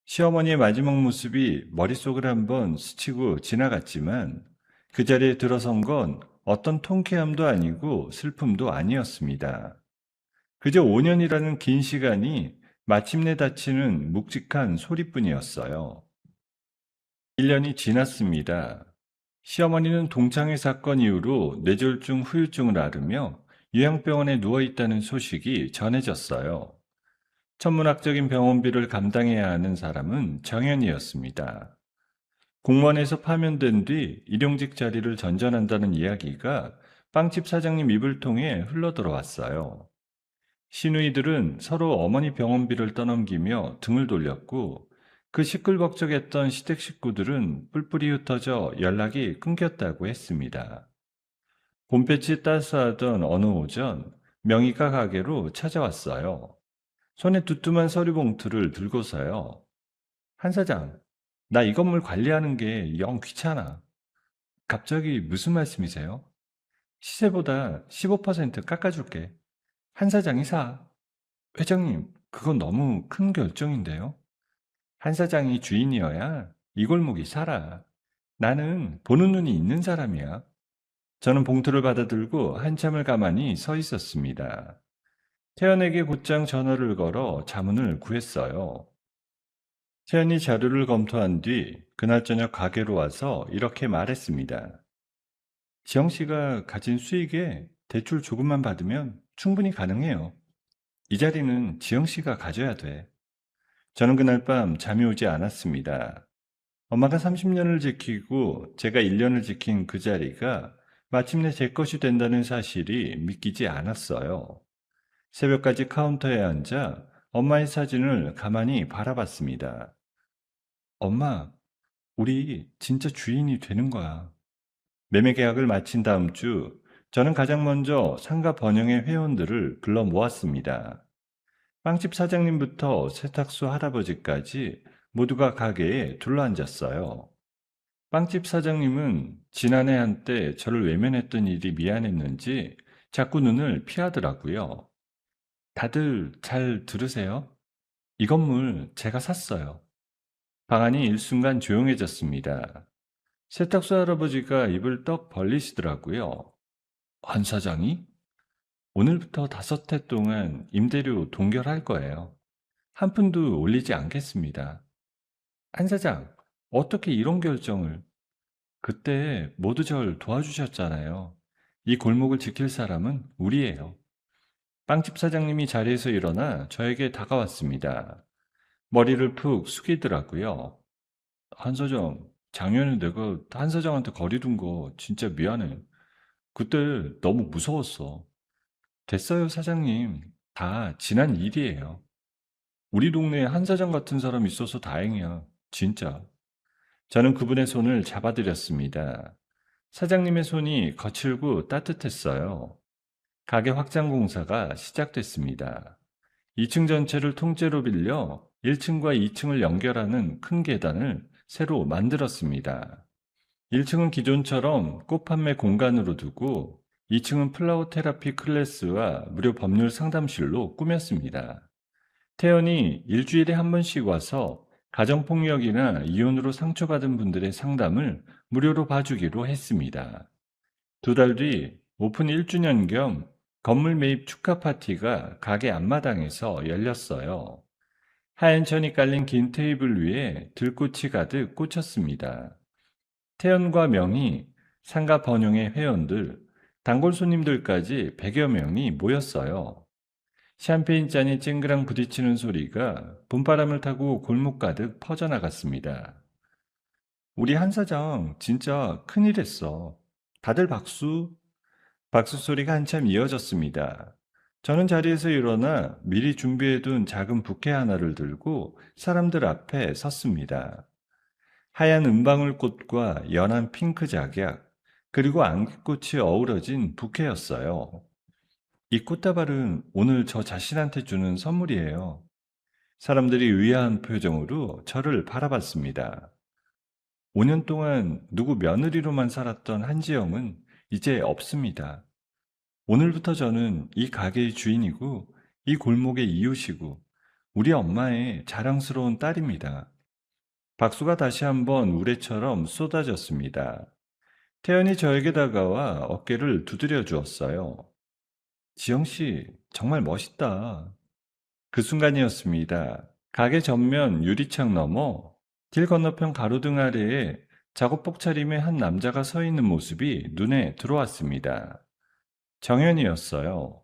시어머니의 마지막 모습이 머릿속을 한번 스치고 지나갔지만 그 자리에 들어선 건 어떤 통쾌함도 아니고 슬픔도 아니었습니다. 그저 5년이라는 긴 시간이 마침내 닫히는 묵직한 소리뿐이었어요. 1년이 지났습니다. 시어머니는 동창회 사건 이후로 뇌졸중 후유증을 앓으며 요양병원에 누워있다는 소식이 전해졌어요. 천문학적인 병원비를 감당해야 하는 사람은 정연이었습니다. 공무원에서 파면된 뒤 일용직 자리를 전전한다는 이야기가 빵집 사장님 입을 통해 흘러들어왔어요. 시누이들은 서로 어머니 병원비를 떠넘기며 등을 돌렸고 그 시끌벅적했던 시댁 식구들은 뿔뿔이 흩어져 연락이 끊겼다고 했습니다. 봄볕이 따스하던 어느 오전 명희가 가게로 찾아왔어요. 손에 두툼한 서류 봉투를 들고서요. 한 사장, 나 이 건물 관리하는 게 영 귀찮아. 갑자기 무슨 말씀이세요? 시세보다 15% 깎아줄게. 한 사장이 사. 회장님, 그건 너무 큰 결정인데요. 한 사장이 주인이어야 이 골목이 살아. 나는 보는 눈이 있는 사람이야. 저는 봉투를 받아들고 한참을 가만히 서 있었습니다. 태연에게 곧장 전화를 걸어 자문을 구했어요. 태연이 자료를 검토한 뒤 그날 저녁 가게로 와서 이렇게 말했습니다. 지영 씨가 가진 수익에 대출 조금만 받으면 충분히 가능해요. 이 자리는 지영 씨가 가져야 돼. 저는 그날 밤 잠이 오지 않았습니다. 엄마가 30년을 지키고 제가 1년을 지킨 그 자리가 마침내 제 것이 된다는 사실이 믿기지 않았어요. 새벽까지 카운터에 앉아 엄마의 사진을 가만히 바라봤습니다. 엄마, 우리 진짜 주인이 되는 거야. 매매 계약을 마친 다음 주 저는 가장 먼저 상가 번영의 회원들을 불러 모았습니다. 빵집 사장님부터 세탁소 할아버지까지 모두가 가게에 둘러앉았어요. 빵집 사장님은 지난해 한때 저를 외면했던 일이 미안했는지 자꾸 눈을 피하더라고요. 다들 잘 들으세요? 이 건물 제가 샀어요. 방안이 일순간 조용해졌습니다. 세탁소 할아버지가 입을 떡 벌리시더라고요. 한 사장이? 오늘부터 5해 동안 임대료 동결할 거예요. 한 푼도 올리지 않겠습니다. 한 사장, 어떻게 이런 결정을? 그때 모두 절 도와주셨잖아요. 이 골목을 지킬 사람은 우리예요. 빵집 사장님이 자리에서 일어나 저에게 다가왔습니다. 머리를 푹 숙이더라고요. 한 사장, 작년에 내가 한 사장한테 거리둔 거 진짜 미안해. 그때 너무 무서웠어. 됐어요, 사장님. 다 지난 일이에요. 우리 동네에 한 사장 같은 사람 있어서 다행이야. 진짜. 저는 그분의 손을 잡아드렸습니다. 사장님의 손이 거칠고 따뜻했어요. 가게 확장 공사가 시작됐습니다. 2층 전체를 통째로 빌려 1층과 2층을 연결하는 큰 계단을 새로 만들었습니다. 1층은 기존처럼 꽃 판매 공간으로 두고 2층은 플라워 테라피 클래스와 무료 법률 상담실로 꾸몄습니다. 태연이 일주일에 한 번씩 와서 가정폭력이나 이혼으로 상처받은 분들의 상담을 무료로 봐주기로 했습니다. 2달 뒤 오픈 1주년 겸 건물 매입 축하 파티가 가게 앞마당에서 열렸어요. 하얀 천이 깔린 긴 테이블 위에 들꽃이 가득 꽂혔습니다. 태연과 명희, 상가 번영의 회원들, 단골 손님들까지 100여 명이 모였어요. 샴페인 잔이 쨍그랑 부딪히는 소리가 봄바람을 타고 골목 가득 퍼져나갔습니다. 우리 한 사장 진짜 큰일 했어. 다들 박수. 박수 소리가 한참 이어졌습니다. 저는 자리에서 일어나 미리 준비해둔 작은 부케 하나를 들고 사람들 앞에 섰습니다. 하얀 은방울꽃과 연한 핑크 작약, 그리고 안개꽃이 어우러진 부케였어요. 이 꽃다발은 오늘 저 자신한테 주는 선물이에요. 사람들이 의아한 표정으로 저를 바라봤습니다. 5년 동안 누구 며느리로만 살았던 한지영은 이제 없습니다. 오늘부터 저는 이 가게의 주인이고, 이 골목의 이웃이고, 우리 엄마의 자랑스러운 딸입니다. 박수가 다시 한번 우레처럼 쏟아졌습니다. 태연이 저에게 다가와 어깨를 두드려 주었어요. 지영 씨, 정말 멋있다. 그 순간이었습니다. 가게 전면 유리창 너머 길 건너편 가로등 아래에 작업복 차림의 한 남자가 서 있는 모습이 눈에 들어왔습니다. 정현이었어요.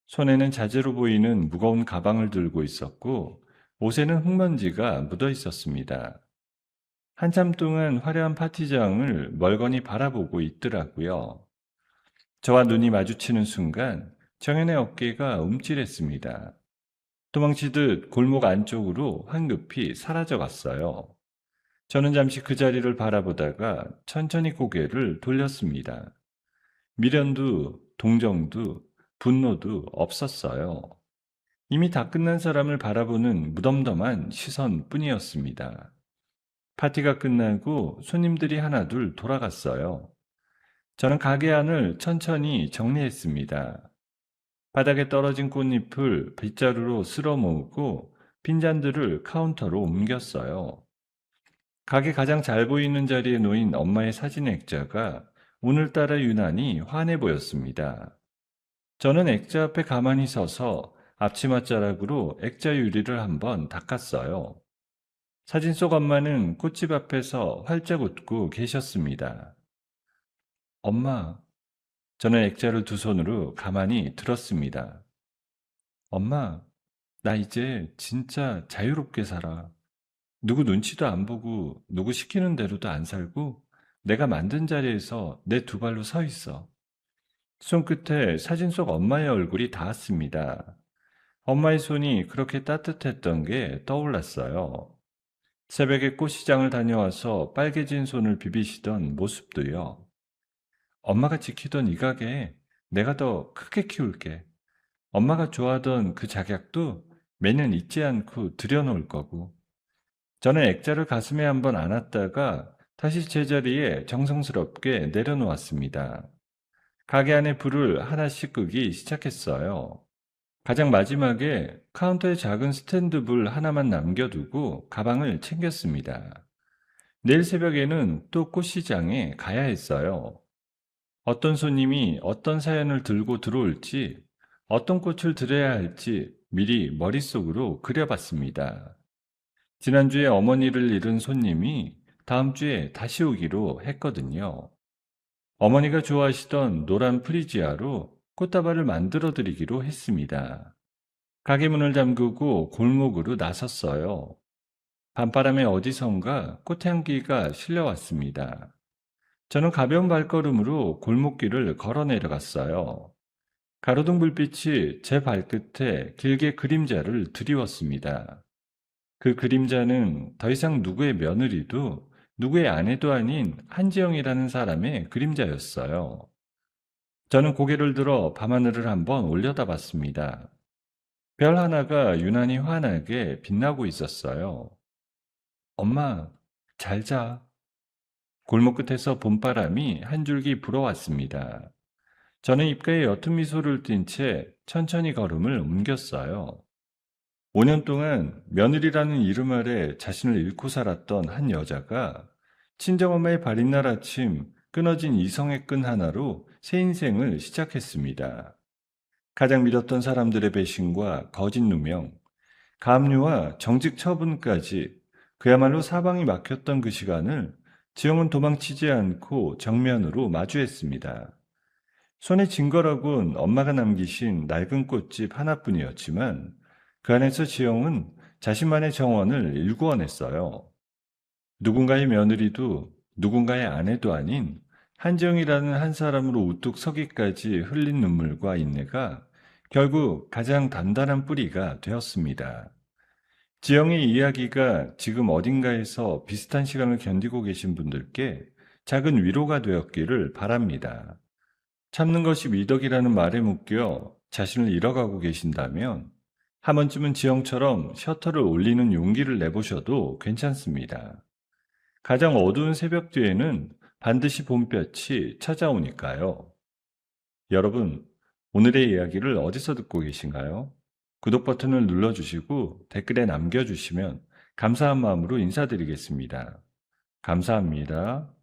손에는 자재로 보이는 무거운 가방을 들고 있었고 옷에는 흙먼지가 묻어 있었습니다. 한참 동안 화려한 파티장을 멀거니 바라보고 있더라고요. 저와 눈이 마주치는 순간 정현의 어깨가 움찔했습니다. 도망치듯 골목 안쪽으로 황급히 사라져갔어요. 저는 잠시 그 자리를 바라보다가 천천히 고개를 돌렸습니다. 미련도 동정도 분노도 없었어요. 이미 다 끝난 사람을 바라보는 무덤덤한 시선뿐이었습니다. 파티가 끝나고 손님들이 하나둘 돌아갔어요. 저는 가게 안을 천천히 정리했습니다. 바닥에 떨어진 꽃잎을 빗자루로 쓸어 모으고 빈잔들을 카운터로 옮겼어요. 가게 가장 잘 보이는 자리에 놓인 엄마의 사진 액자가 오늘따라 유난히 환해 보였습니다. 저는 액자 앞에 가만히 서서 앞치마자락으로 액자 유리를 한번 닦았어요. 사진 속 엄마는 꽃집 앞에서 활짝 웃고 계셨습니다. 엄마, 저는 액자를 두 손으로 가만히 들었습니다. 엄마, 나 이제 진짜 자유롭게 살아. 누구 눈치도 안 보고 누구 시키는 대로도 안 살고 내가 만든 자리에서 내 두 발로 서 있어. 손끝에 사진 속 엄마의 얼굴이 닿았습니다. 엄마의 손이 그렇게 따뜻했던 게 떠올랐어요. 새벽에 꽃시장을 다녀와서 빨개진 손을 비비시던 모습도요. 엄마가 지키던 이 가게 내가 더 크게 키울게. 엄마가 좋아하던 그 작약도 매년 잊지 않고 들여놓을 거고. 저는 액자를 가슴에 한번 안았다가 다시 제자리에 정성스럽게 내려놓았습니다. 가게 안에 불을 하나씩 끄기 시작했어요. 가장 마지막에 카운터에 작은 스탠드 불 하나만 남겨두고 가방을 챙겼습니다. 내일 새벽에는 또 꽃시장에 가야 했어요. 어떤 손님이 어떤 사연을 들고 들어올지, 어떤 꽃을 드려야 할지 미리 머릿속으로 그려봤습니다. 지난주에 어머니를 잃은 손님이 다음 주에 다시 오기로 했거든요. 어머니가 좋아하시던 노란 프리지아로 꽃다발을 만들어 드리기로 했습니다. 가게 문을 잠그고 골목으로 나섰어요. 밤바람에 어디선가 꽃향기가 실려왔습니다. 저는 가벼운 발걸음으로 골목길을 걸어 내려갔어요. 가로등 불빛이 제 발끝에 길게 그림자를 드리웠습니다. 그 그림자는 더 이상 누구의 며느리도 누구의 아내도 아닌 한지영이라는 사람의 그림자였어요. 저는 고개를 들어 밤하늘을 한번 올려다봤습니다. 별 하나가 유난히 환하게 빛나고 있었어요. 엄마, 잘 자. 골목 끝에서 봄바람이 한 줄기 불어왔습니다. 저는 입가에 옅은 미소를 띤 채 천천히 걸음을 옮겼어요. 5년 동안 며느리라는 이름 아래 자신을 잃고 살았던 한 여자가 친정엄마의 발인 날 아침 끊어진 이성의 끈 하나로 새 인생을 시작했습니다. 가장 믿었던 사람들의 배신과 거짓 누명, 가압류와 정직 처분까지 그야말로 사방이 막혔던 그 시간을 지영은 도망치지 않고 정면으로 마주했습니다. 손에 쥔 거라곤 엄마가 남기신 낡은 꽃집 하나뿐이었지만 그 안에서 지영은 자신만의 정원을 일구어냈어요. 누군가의 며느리도 누군가의 아내도 아닌 한지영이라는 한 사람으로 우뚝 서기까지 흘린 눈물과 인내가 결국 가장 단단한 뿌리가 되었습니다. 지영의 이야기가 지금 어딘가에서 비슷한 시간을 견디고 계신 분들께 작은 위로가 되었기를 바랍니다. 참는 것이 미덕이라는 말에 묶여 자신을 잃어가고 계신다면 한 번쯤은 지영처럼 셔터를 올리는 용기를 내보셔도 괜찮습니다. 가장 어두운 새벽 뒤에는 반드시 봄볕이 찾아오니까요. 여러분, 오늘의 이야기를 어디서 듣고 계신가요? 구독 버튼을 눌러주시고 댓글에 남겨주시면 감사한 마음으로 인사드리겠습니다. 감사합니다.